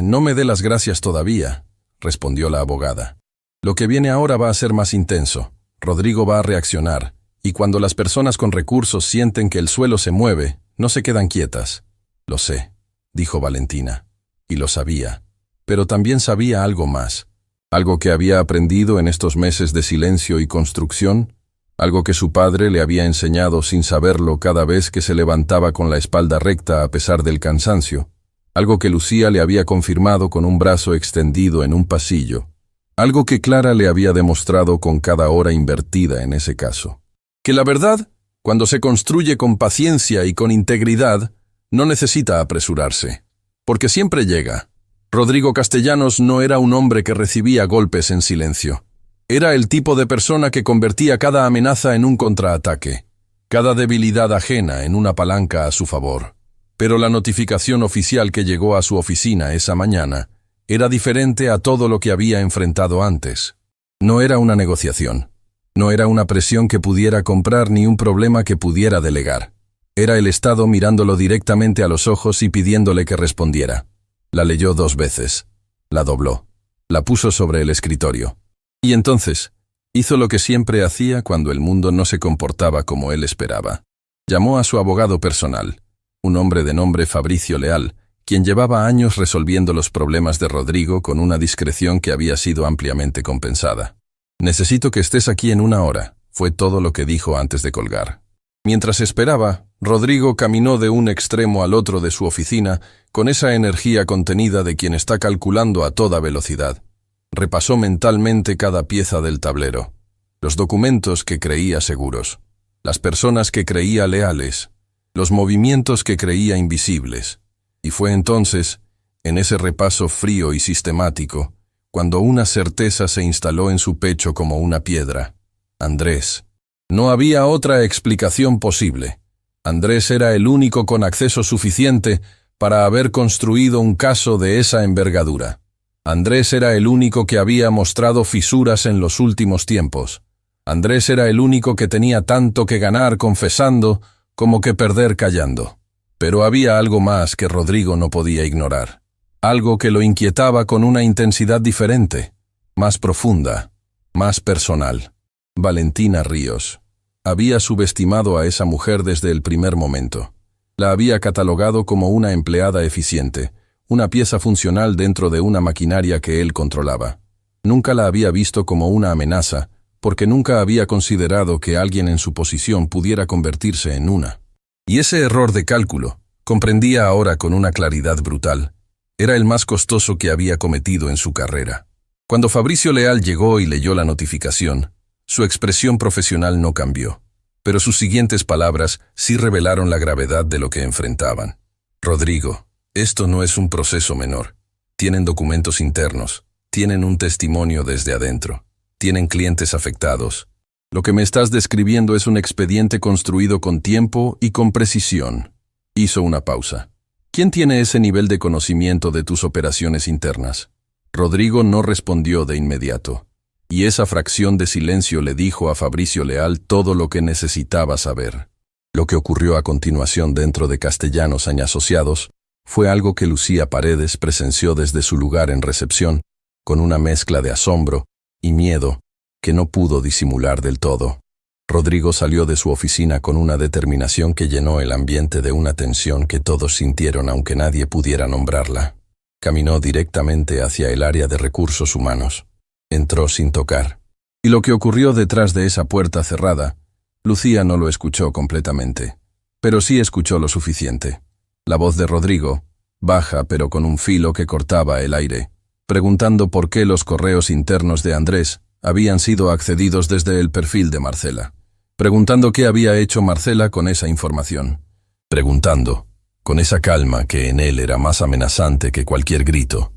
«No me dé las gracias todavía», respondió la abogada. «Lo que viene ahora va a ser más intenso. Rodrigo va a reaccionar, y cuando las personas con recursos sienten que el suelo se mueve, no se quedan quietas». «Lo sé», dijo Valentina, y lo sabía, pero también sabía algo más, algo que había aprendido en estos meses de silencio y construcción, algo que su padre le había enseñado sin saberlo cada vez que se levantaba con la espalda recta a pesar del cansancio, algo que Lucía le había confirmado con un brazo extendido en un pasillo, algo que Clara le había demostrado con cada hora invertida en ese caso. Que la verdad, cuando se construye con paciencia y con integridad, no necesita apresurarse, porque siempre llega. Rodrigo Castellanos no era un hombre que recibía golpes en silencio. Era el tipo de persona que convertía cada amenaza en un contraataque, cada debilidad ajena en una palanca a su favor. Pero la notificación oficial que llegó a su oficina esa mañana era diferente a todo lo que había enfrentado antes. No era una negociación, no era una presión que pudiera comprar ni un problema que pudiera delegar. Era el Estado mirándolo directamente a los ojos y pidiéndole que respondiera. La leyó 2 veces, la dobló, la puso sobre el escritorio. Y entonces, hizo lo que siempre hacía cuando el mundo no se comportaba como él esperaba. Llamó a su abogado personal, un hombre de nombre Fabricio Leal, quien llevaba años resolviendo los problemas de Rodrigo con una discreción que había sido ampliamente compensada. «Necesito que estés aquí en 1 hora», fue todo lo que dijo antes de colgar. Mientras esperaba, Rodrigo caminó de un extremo al otro de su oficina con esa energía contenida de quien está calculando a toda velocidad. Repasó mentalmente cada pieza del tablero, los documentos que creía seguros, las personas que creía leales, los movimientos que creía invisibles. Y fue entonces, en ese repaso frío y sistemático, cuando una certeza se instaló en su pecho como una piedra. Andrés. No había otra explicación posible. Andrés era el único con acceso suficiente para haber construido un caso de esa envergadura. Andrés era el único que había mostrado fisuras en los últimos tiempos. Andrés era el único que tenía tanto que ganar confesando como que perder callando. Pero había algo más que Rodrigo no podía ignorar. Algo que lo inquietaba con una intensidad diferente, más profunda, más personal. Valentina Ríos. Había subestimado a esa mujer desde el primer momento. La había catalogado como una empleada eficiente, una pieza funcional dentro de una maquinaria que él controlaba. Nunca la había visto como una amenaza, porque nunca había considerado que alguien en su posición pudiera convertirse en una. Y ese error de cálculo, comprendía ahora con una claridad brutal, era el más costoso que había cometido en su carrera. Cuando Fabricio Leal llegó y leyó la notificación, su expresión profesional no cambió, pero sus siguientes palabras sí revelaron la gravedad de lo que enfrentaban. Rodrigo, esto no es un proceso menor. Tienen documentos internos, tienen un testimonio desde adentro, tienen clientes afectados. Lo que me estás describiendo es un expediente construido con tiempo y con precisión. Hizo una pausa. ¿Quién tiene ese nivel de conocimiento de tus operaciones internas? Rodrigo no respondió de inmediato, y esa fracción de silencio le dijo a Fabricio Leal todo lo que necesitaba saber. Lo que ocurrió a continuación dentro de Castellanos Asociados fue algo que Lucía Paredes presenció desde su lugar en recepción, con una mezcla de asombro y miedo que no pudo disimular del todo. Rodrigo salió de su oficina con una determinación que llenó el ambiente de una tensión que todos sintieron aunque nadie pudiera nombrarla. Caminó directamente hacia el área de recursos humanos. Entró sin tocar. Y lo que ocurrió detrás de esa puerta cerrada, Lucía no lo escuchó completamente, pero sí escuchó lo suficiente. La voz de Rodrigo, baja pero con un filo que cortaba el aire, preguntando por qué los correos internos de Andrés habían sido accedidos desde el perfil de Marcela. Preguntando qué había hecho Marcela con esa información. Preguntando, con esa calma que en él era más amenazante que cualquier grito,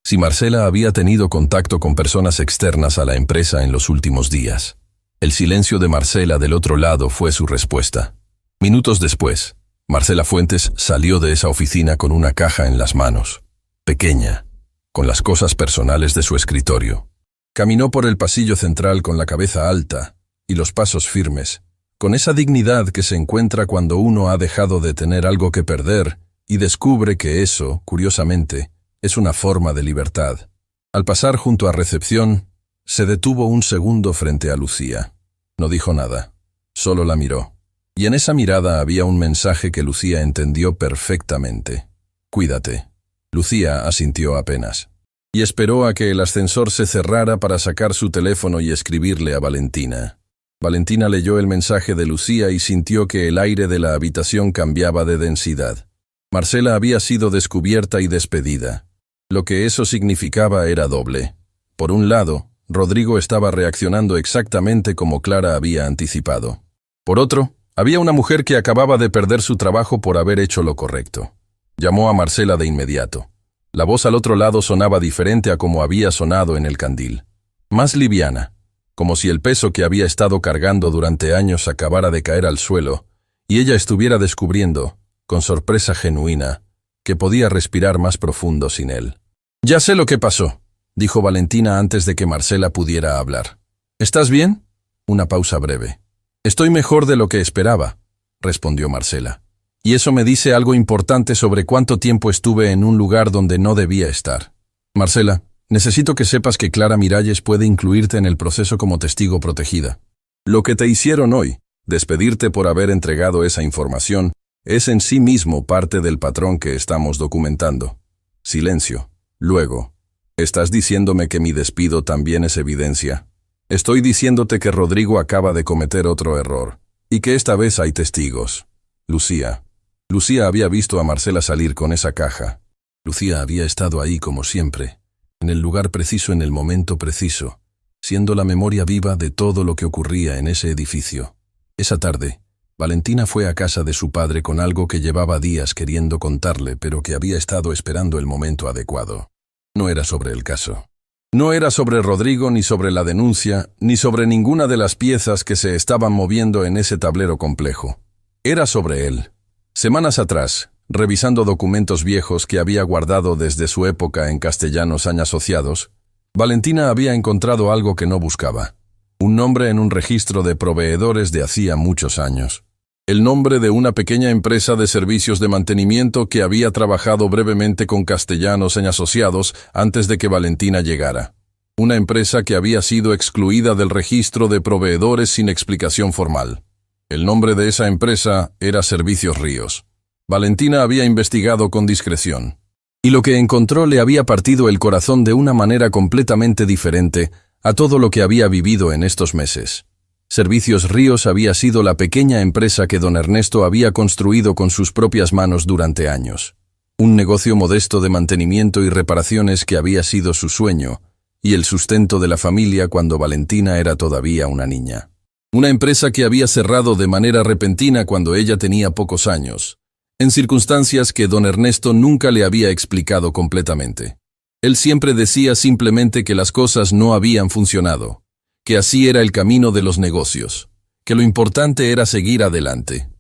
si Marcela había tenido contacto con personas externas a la empresa en los últimos días. El silencio de Marcela del otro lado fue su respuesta. Minutos después, Marcela Fuentes salió de esa oficina con una caja en las manos, pequeña, con las cosas personales de su escritorio. Caminó por el pasillo central con la cabeza alta y los pasos firmes, con esa dignidad que se encuentra cuando uno ha dejado de tener algo que perder y descubre que eso, curiosamente, es una forma de libertad. Al pasar junto a recepción, se detuvo un segundo frente a Lucía. No dijo nada, solo la miró. Y en esa mirada había un mensaje que Lucía entendió perfectamente. Cuídate. Lucía asintió apenas. Y esperó a que el ascensor se cerrara para sacar su teléfono y escribirle a Valentina. Valentina leyó el mensaje de Lucía y sintió que el aire de la habitación cambiaba de densidad. Marcela había sido descubierta y despedida. Lo que eso significaba era doble. Por un lado, Rodrigo estaba reaccionando exactamente como Clara había anticipado. Por otro, había una mujer que acababa de perder su trabajo por haber hecho lo correcto. Llamó a Marcela de inmediato. La voz al otro lado sonaba diferente a como había sonado en el candil. Más liviana, como si el peso que había estado cargando durante años acabara de caer al suelo, y ella estuviera descubriendo, con sorpresa genuina, que podía respirar más profundo sin él. «Ya sé lo que pasó», dijo Valentina antes de que Marcela pudiera hablar. «¿Estás bien?» Una pausa breve. «Estoy mejor de lo que esperaba», respondió Marcela. «Y eso me dice algo importante sobre cuánto tiempo estuve en un lugar donde no debía estar. Marcela, necesito que sepas que Clara Miralles puede incluirte en el proceso como testigo protegida. Lo que te hicieron hoy, despedirte por haber entregado esa información, es en sí mismo parte del patrón que estamos documentando». Silencio. Luego, «¿Estás diciéndome que mi despido también es evidencia?» «Estoy diciéndote que Rodrigo acaba de cometer otro error, y que esta vez hay testigos. Lucía». Lucía había visto a Marcela salir con esa caja. Lucía había estado ahí como siempre, en el lugar preciso en el momento preciso, siendo la memoria viva de todo lo que ocurría en ese edificio. Esa tarde, Valentina fue a casa de su padre con algo que llevaba días queriendo contarle, pero que había estado esperando el momento adecuado. No era sobre el caso. No era sobre Rodrigo, ni sobre la denuncia, ni sobre ninguna de las piezas que se estaban moviendo en ese tablero complejo. Era sobre él. Semanas atrás, revisando documentos viejos que había guardado desde su época en Castellanos Asociados, Valentina había encontrado algo que no buscaba. Un nombre en un registro de proveedores de hacía muchos años. El nombre de una pequeña empresa de servicios de mantenimiento que había trabajado brevemente con Castellanos Asociados antes de que Valentina llegara. Una empresa que había sido excluida del registro de proveedores sin explicación formal. El nombre de esa empresa era Servicios Ríos. Valentina había investigado con discreción. Y lo que encontró le había partido el corazón de una manera completamente diferente a todo lo que había vivido en estos meses. Servicios Ríos había sido la pequeña empresa que don Ernesto había construido con sus propias manos durante años. Un negocio modesto de mantenimiento y reparaciones que había sido su sueño y el sustento de la familia cuando Valentina era todavía una niña. Una empresa que había cerrado de manera repentina cuando ella tenía pocos años, en circunstancias que don Ernesto nunca le había explicado completamente. Él siempre decía simplemente que las cosas no habían funcionado, que así era el camino de los negocios, que lo importante era seguir adelante.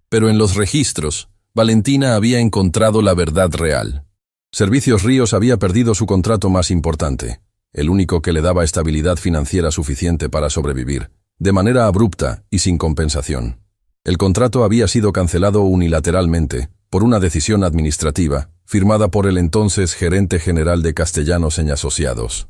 Pero en los registros, Valentina había encontrado la verdad real. Servicios Ríos había perdido su contrato más importante, el único que le daba estabilidad financiera suficiente para sobrevivir, de manera abrupta y sin compensación. El contrato había sido cancelado unilateralmente por una decisión administrativa firmada por el entonces gerente general de Castellanos y Asociados.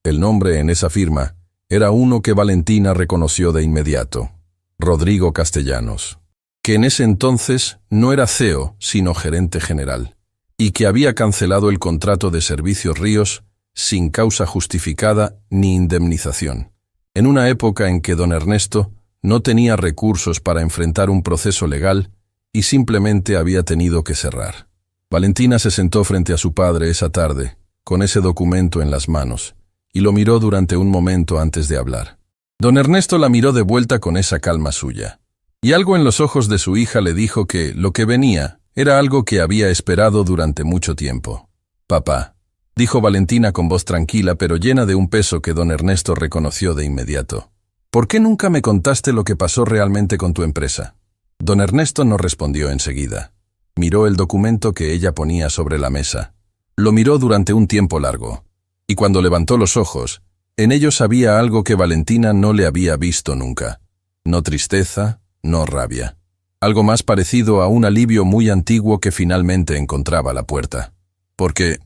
El nombre en esa firma era uno que Valentina reconoció de inmediato: Rodrigo Castellanos, que en ese entonces no era CEO, sino gerente general, y que había cancelado el contrato de Servicios Ríos sin causa justificada ni indemnización, en una época en que don Ernesto no tenía recursos para enfrentar un proceso legal y simplemente había tenido que cerrar. Valentina se sentó frente a su padre esa tarde, con ese documento en las manos, y lo miró durante un momento antes de hablar. Don Ernesto la miró de vuelta con esa calma suya, y algo en los ojos de su hija le dijo que lo que venía era algo que había esperado durante mucho tiempo. «Papá», dijo Valentina con voz tranquila pero llena de un peso que don Ernesto reconoció de inmediato. «¿Por qué nunca me contaste lo que pasó realmente con tu empresa?» Don Ernesto no respondió enseguida. Miró el documento que ella ponía sobre la mesa. Lo miró durante un tiempo largo, y cuando levantó los ojos, en ellos había algo que Valentina no le había visto nunca. No tristeza, no rabia. Algo más parecido a un alivio muy antiguo que finalmente encontraba la puerta. «Porque»,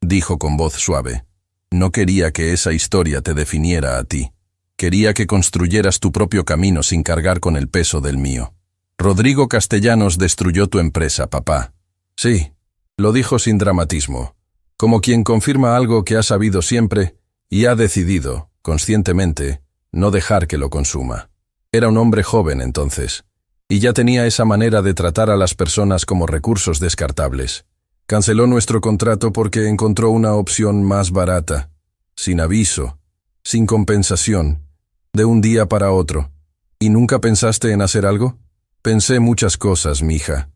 dijo con voz suave, «no quería que esa historia te definiera a ti. Quería que construyeras tu propio camino sin cargar con el peso del mío. Rodrigo Castellanos destruyó tu empresa, papá». «Sí», lo dijo sin dramatismo, como quien confirma algo que ha sabido siempre y ha decidido, conscientemente, no dejar que lo consuma. Era un hombre joven entonces, y ya tenía esa manera de tratar a las personas como recursos descartables. Canceló nuestro contrato porque encontró una opción más barata, sin aviso, sin compensación, de un día para otro. ¿Y nunca pensaste en hacer algo?» «Pensé muchas cosas, mija».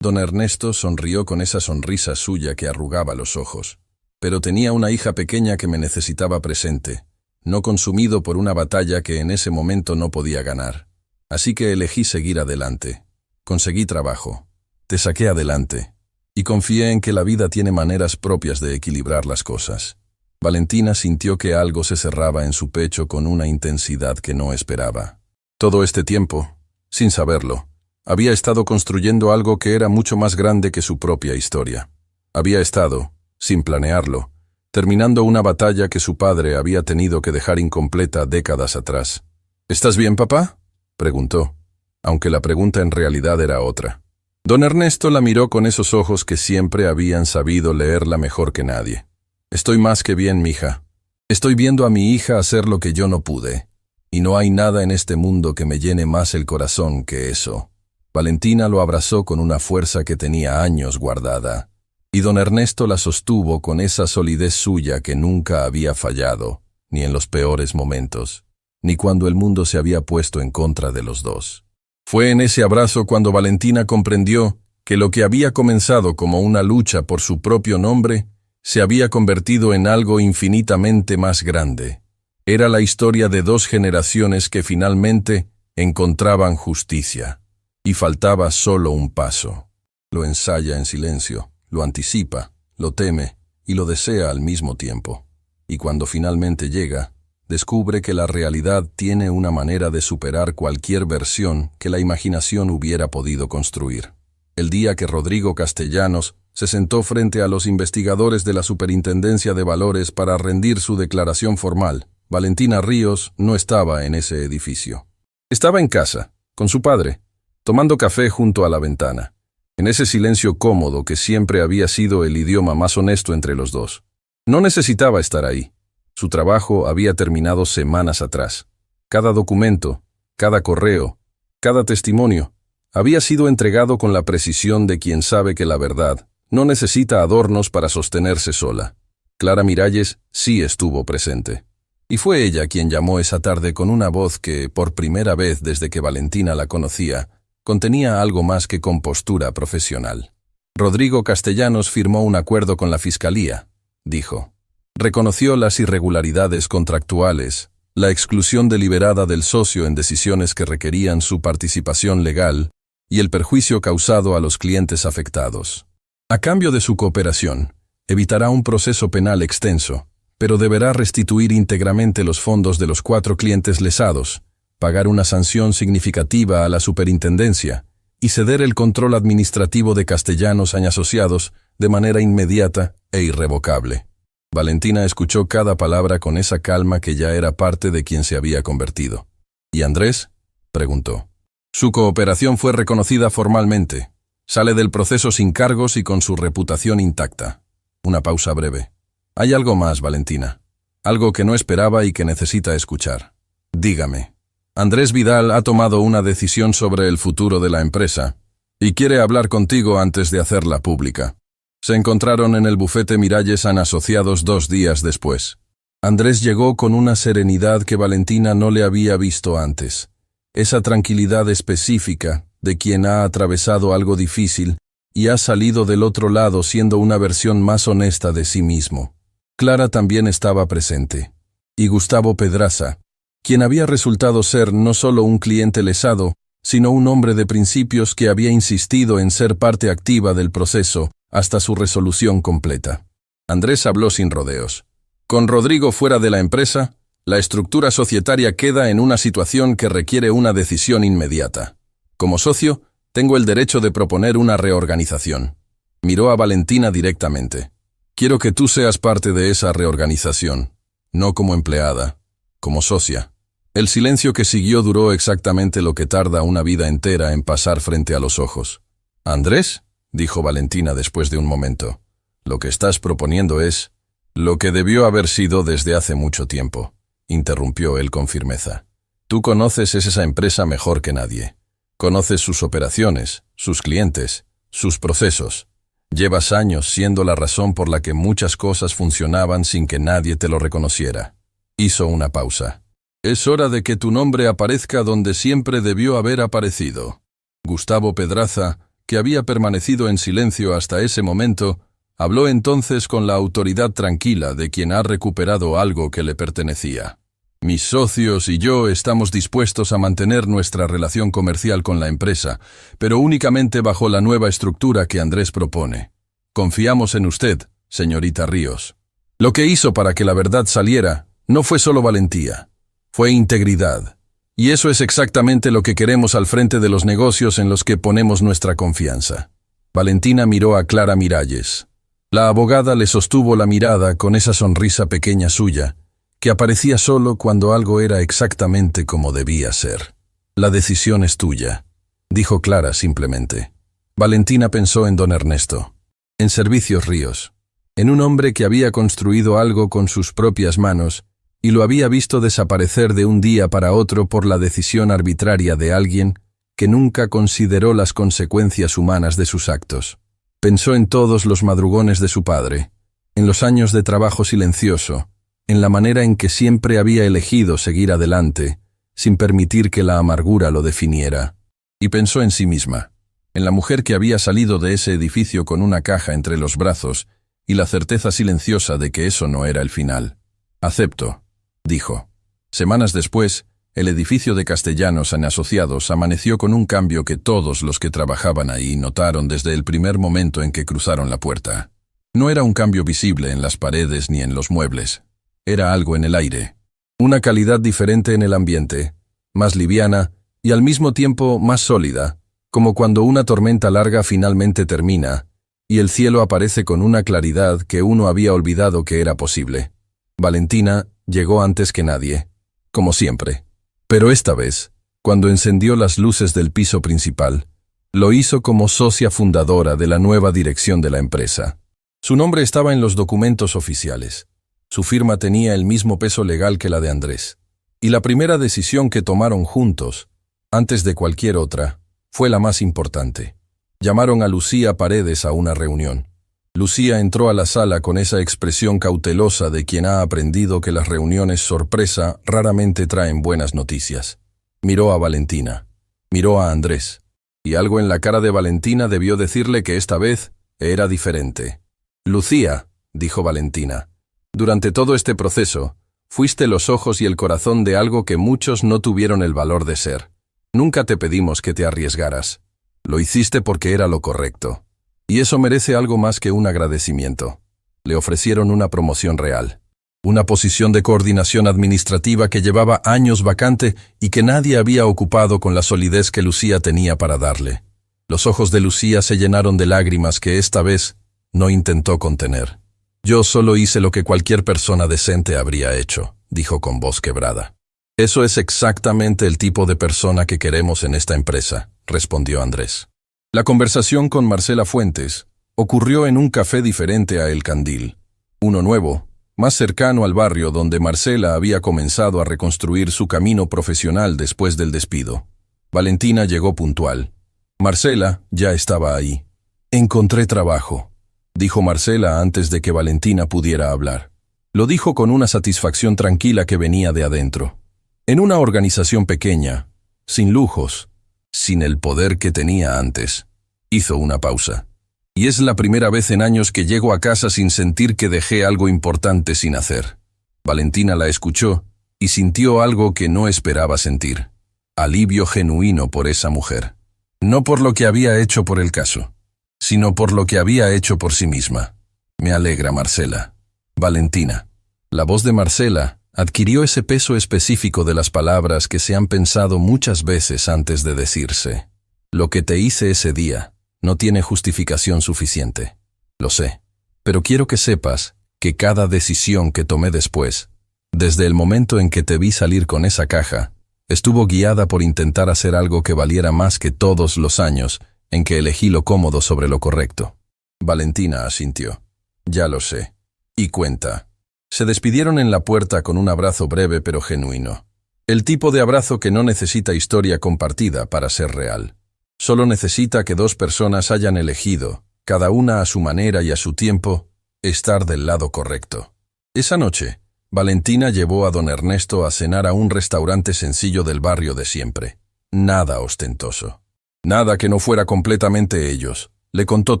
Don Ernesto sonrió con esa sonrisa suya que arrugaba los ojos. «Pero tenía una hija pequeña que me necesitaba presente, no consumido por una batalla que en ese momento no podía ganar. Así que elegí seguir adelante. Conseguí trabajo. Te saqué adelante. Y confié en que la vida tiene maneras propias de equilibrar las cosas». Valentina sintió que algo se cerraba en su pecho con una intensidad que no esperaba. Todo este tiempo, sin saberlo, había estado construyendo algo que era mucho más grande que su propia historia. Había estado, sin planearlo, terminando una batalla que su padre había tenido que dejar incompleta décadas atrás. «¿Estás bien, papá?», preguntó, aunque la pregunta en realidad era otra. Don Ernesto la miró con esos ojos que siempre habían sabido leerla mejor que nadie. «Estoy más que bien, mija. Estoy viendo a mi hija hacer lo que yo no pude, y no hay nada en este mundo que me llene más el corazón que eso». Valentina lo abrazó con una fuerza que tenía años guardada, y don Ernesto la sostuvo con esa solidez suya que nunca había fallado, ni en los peores momentos, ni cuando el mundo se había puesto en contra de los dos. Fue en ese abrazo cuando Valentina comprendió que lo que había comenzado como una lucha por su propio nombre se había convertido en algo infinitamente más grande. Era la historia de dos generaciones que finalmente encontraban justicia. Y faltaba solo un paso. Lo ensaya en silencio, lo anticipa, lo teme y lo desea al mismo tiempo. Y cuando finalmente llega, descubre que la realidad tiene una manera de superar cualquier versión que la imaginación hubiera podido construir. El día que Rodrigo Castellanos se sentó frente a los investigadores de la Superintendencia de Valores para rendir su declaración formal, Valentina Ríos no estaba en ese edificio. Estaba en casa, con su padre, tomando café junto a la ventana. en ese silencio cómodo que siempre había sido el idioma más honesto entre los dos. No necesitaba estar ahí. Su trabajo había terminado semanas atrás. Cada documento, cada correo, cada testimonio había sido entregado con la precisión de quien sabe que la verdad no necesita adornos para sostenerse sola. Clara Miralles sí estuvo presente. Y fue ella quien llamó esa tarde con una voz que, por primera vez desde que Valentina la conocía, contenía algo más que compostura profesional. Rodrigo Castellanos firmó un acuerdo con la Fiscalía, dijo. Reconoció las irregularidades contractuales, la exclusión deliberada del socio en decisiones que requerían su participación legal y el perjuicio causado a los clientes afectados. A cambio de su cooperación, evitará un proceso penal extenso, pero deberá restituir íntegramente los fondos de los 4 clientes lesados, pagar una sanción significativa a la superintendencia y ceder el control administrativo de Castellanos Asociados de manera inmediata e irrevocable. Valentina escuchó cada palabra con esa calma que ya era parte de quien se había convertido. ¿Y Andrés?, preguntó. Su cooperación fue reconocida formalmente. Sale del proceso sin cargos y con su reputación intacta. Una pausa breve. Hay algo más, Valentina. Algo que no esperaba y que necesita escuchar. Dígame. Andrés Vidal ha tomado una decisión sobre el futuro de la empresa y quiere hablar contigo antes de hacerla pública. Se encontraron en el bufete Miralles Asociados 2 días después. Andrés llegó con una serenidad que Valentina no le había visto antes. Esa tranquilidad específica de quien ha atravesado algo difícil y ha salido del otro lado siendo una versión más honesta de sí mismo. Clara también estaba presente. Y Gustavo Pedraza, quien había resultado ser no solo un cliente lesado, sino un hombre de principios que había insistido en ser parte activa del proceso hasta su resolución completa. Andrés habló sin rodeos. Con Rodrigo fuera de la empresa, la estructura societaria queda en una situación que requiere una decisión inmediata. Como socio, tengo el derecho de proponer una reorganización. Miró a Valentina directamente. Quiero que tú seas parte de esa reorganización, no como empleada, como socia. El silencio que siguió duró exactamente lo que tarda una vida entera en pasar frente a los ojos. «¿Andrés?», dijo Valentina después de un momento. «Lo que estás proponiendo es lo que debió haber sido desde hace mucho tiempo», interrumpió él con firmeza. «Tú conoces esa empresa mejor que nadie. Conoces sus operaciones, sus clientes, sus procesos. Llevas años siendo la razón por la que muchas cosas funcionaban sin que nadie te lo reconociera». Hizo una pausa. «Es hora de que tu nombre aparezca donde siempre debió haber aparecido». Gustavo Pedraza, que había permanecido en silencio hasta ese momento, habló entonces con la autoridad tranquila de quien ha recuperado algo que le pertenecía. «Mis socios y yo estamos dispuestos a mantener nuestra relación comercial con la empresa, pero únicamente bajo la nueva estructura que Andrés propone. Confiamos en usted, señorita Ríos. Lo que hizo para que la verdad saliera no fue solo valentía, fue integridad. Y eso es exactamente lo que queremos al frente de los negocios en los que ponemos nuestra confianza». Valentina miró a Clara Miralles. La abogada le sostuvo la mirada con esa sonrisa pequeña suya, que aparecía solo cuando algo era exactamente como debía ser. «La decisión es tuya», dijo Clara simplemente. Valentina pensó en don Ernesto, en Servicios Ríos, en un hombre que había construido algo con sus propias manos y lo había visto desaparecer de un día para otro por la decisión arbitraria de alguien que nunca consideró las consecuencias humanas de sus actos. Pensó en todos los madrugones de su padre, en los años de trabajo silencioso, en la manera en que siempre había elegido seguir adelante, sin permitir que la amargura lo definiera. Y pensó en sí misma, en la mujer que había salido de ese edificio con una caja entre los brazos y la certeza silenciosa de que eso no era el final. «Acepto», dijo. Semanas después, el edificio de Castellanos Asociados amaneció con un cambio que todos los que trabajaban ahí notaron desde el primer momento en que cruzaron la puerta. No era un cambio visible en las paredes ni en los muebles. Era algo en el aire. Una calidad diferente en el ambiente, más liviana y al mismo tiempo más sólida, como cuando una tormenta larga finalmente termina y el cielo aparece con una claridad que uno había olvidado que era posible. Valentina llegó antes que nadie, como siempre. Pero esta vez, cuando encendió las luces del piso principal, Lo hizo como socia fundadora de la nueva dirección de la empresa. Su nombre estaba en los documentos oficiales. Su firma tenía el mismo peso legal que la de Andrés. Y la primera decisión que tomaron juntos, antes de cualquier otra, fue la más importante. Llamaron a Lucía Paredes a una reunión. Lucía entró a la sala con esa expresión cautelosa de quien ha aprendido que las reuniones sorpresa raramente traen buenas noticias. Miró a Valentina. Miró a Andrés. Y algo en la cara de Valentina debió decirle que esta vez era diferente. «Lucía», dijo Valentina, «durante todo este proceso, fuiste los ojos y el corazón de algo que muchos no tuvieron el valor de ser. Nunca te pedimos que te arriesgaras. Lo hiciste porque era lo correcto. Y eso merece algo más que un agradecimiento». Le ofrecieron una promoción real. Una posición de coordinación administrativa que llevaba años vacante y que nadie había ocupado con la solidez que Lucía tenía para darle. Los ojos de Lucía se llenaron de lágrimas que esta vez no intentó contener. «Yo solo hice lo que cualquier persona decente habría hecho», dijo con voz quebrada. «Eso es exactamente el tipo de persona que queremos en esta empresa», respondió Andrés. La conversación con Marcela Fuentes ocurrió en un café diferente a El Candil, uno nuevo, más cercano al barrio donde Marcela había comenzado a reconstruir su camino profesional después del despido. Valentina llegó puntual. Marcela ya estaba ahí. «Encontré trabajo», dijo Marcela antes de que Valentina pudiera hablar. Lo dijo con una satisfacción tranquila que venía de adentro. En una organización pequeña, sin lujos, sin el poder que tenía antes. Hizo una pausa. «Y es la primera vez en años que llego a casa sin sentir que dejé algo importante sin hacer». Valentina la escuchó y sintió algo que no esperaba sentir. Alivio genuino por esa mujer. No por lo que había hecho por el caso, sino por lo que había hecho por sí misma. «Me alegra, Marcela». «Valentina». La voz de Marcela adquirió ese peso específico de las palabras que se han pensado muchas veces antes de decirse. «Lo que te hice ese día no tiene justificación suficiente. Lo sé. Pero quiero que sepas que cada decisión que tomé después, desde el momento en que te vi salir con esa caja, estuvo guiada por intentar hacer algo que valiera más que todos los años en que elegí lo cómodo sobre lo correcto». Valentina asintió. «Ya lo sé. Y cuenta». Se despidieron en la puerta con un abrazo breve pero genuino. El tipo de abrazo que no necesita historia compartida para ser real. Solo necesita que dos personas hayan elegido, cada una a su manera y a su tiempo, estar del lado correcto. Esa noche, Valentina llevó a don Ernesto a cenar a un restaurante sencillo del barrio de siempre. Nada ostentoso. Nada que no fuera completamente ellos. Le contó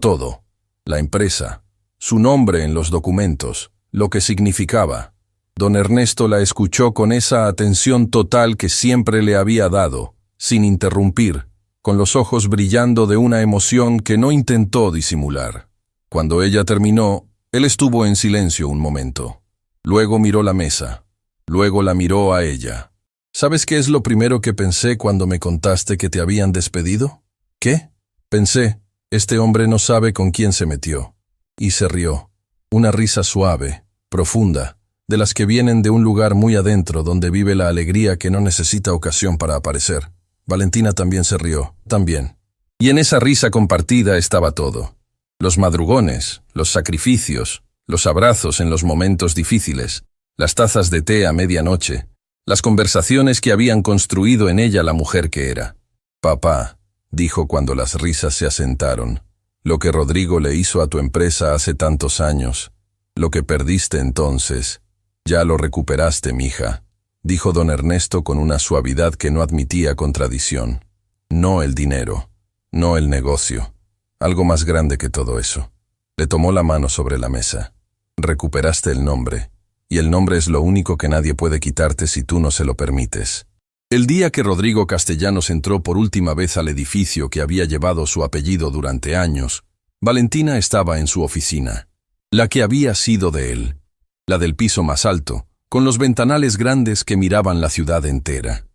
todo. La empresa, su nombre en los documentos, lo que significaba. Don Ernesto la escuchó con esa atención total que siempre le había dado, sin interrumpir, con los ojos brillando de una emoción que no intentó disimular. Cuando ella terminó, él estuvo en silencio un momento. Luego miró la mesa. Luego la miró a ella. «¿Sabes qué es lo primero que pensé cuando me contaste que te habían despedido?» «¿Qué?» Pensé, este hombre no sabe con quién se metió. Y se rió. Una risa suave, profunda, de las que vienen de un lugar muy adentro donde vive la alegría que no necesita ocasión para aparecer. Valentina también se rió, también. Y en esa risa compartida estaba todo. Los madrugones, los sacrificios, los abrazos en los momentos difíciles, las tazas de té a medianoche, las conversaciones que habían construido en ella la mujer que era. «Papá», dijo cuando las risas se asentaron, «lo que Rodrigo le hizo a tu empresa hace tantos años, lo que perdiste entonces, ya lo recuperaste, mija», dijo don Ernesto con una suavidad que no admitía contradicción. «No el dinero, no el negocio, algo más grande que todo eso». Le tomó la mano sobre la mesa. «Recuperaste el nombre, y el nombre es lo único que nadie puede quitarte si tú no se lo permites». El día que Rodrigo Castellanos entró por última vez al edificio que había llevado su apellido durante años, Valentina estaba en su oficina, la que había sido de él, la del piso más alto, con los ventanales grandes que miraban la ciudad entera.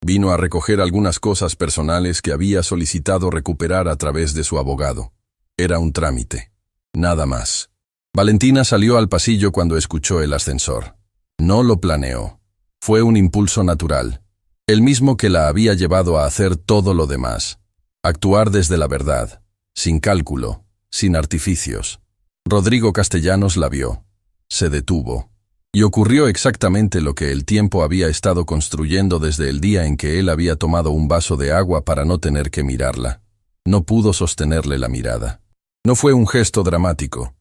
Vino a recoger algunas cosas personales que había solicitado recuperar a través de su abogado. Era un trámite. Nada más. Valentina salió al pasillo cuando escuchó el ascensor. No lo planeó. Fue un impulso natural, el mismo que la había llevado a hacer todo lo demás. Actuar desde la verdad, sin cálculo, sin artificios. Rodrigo Castellanos la vio. Se detuvo. Y ocurrió exactamente lo que el tiempo había estado construyendo desde el día en que él había tomado un vaso de agua para no tener que mirarla. No pudo sostenerle la mirada. No fue un gesto dramático.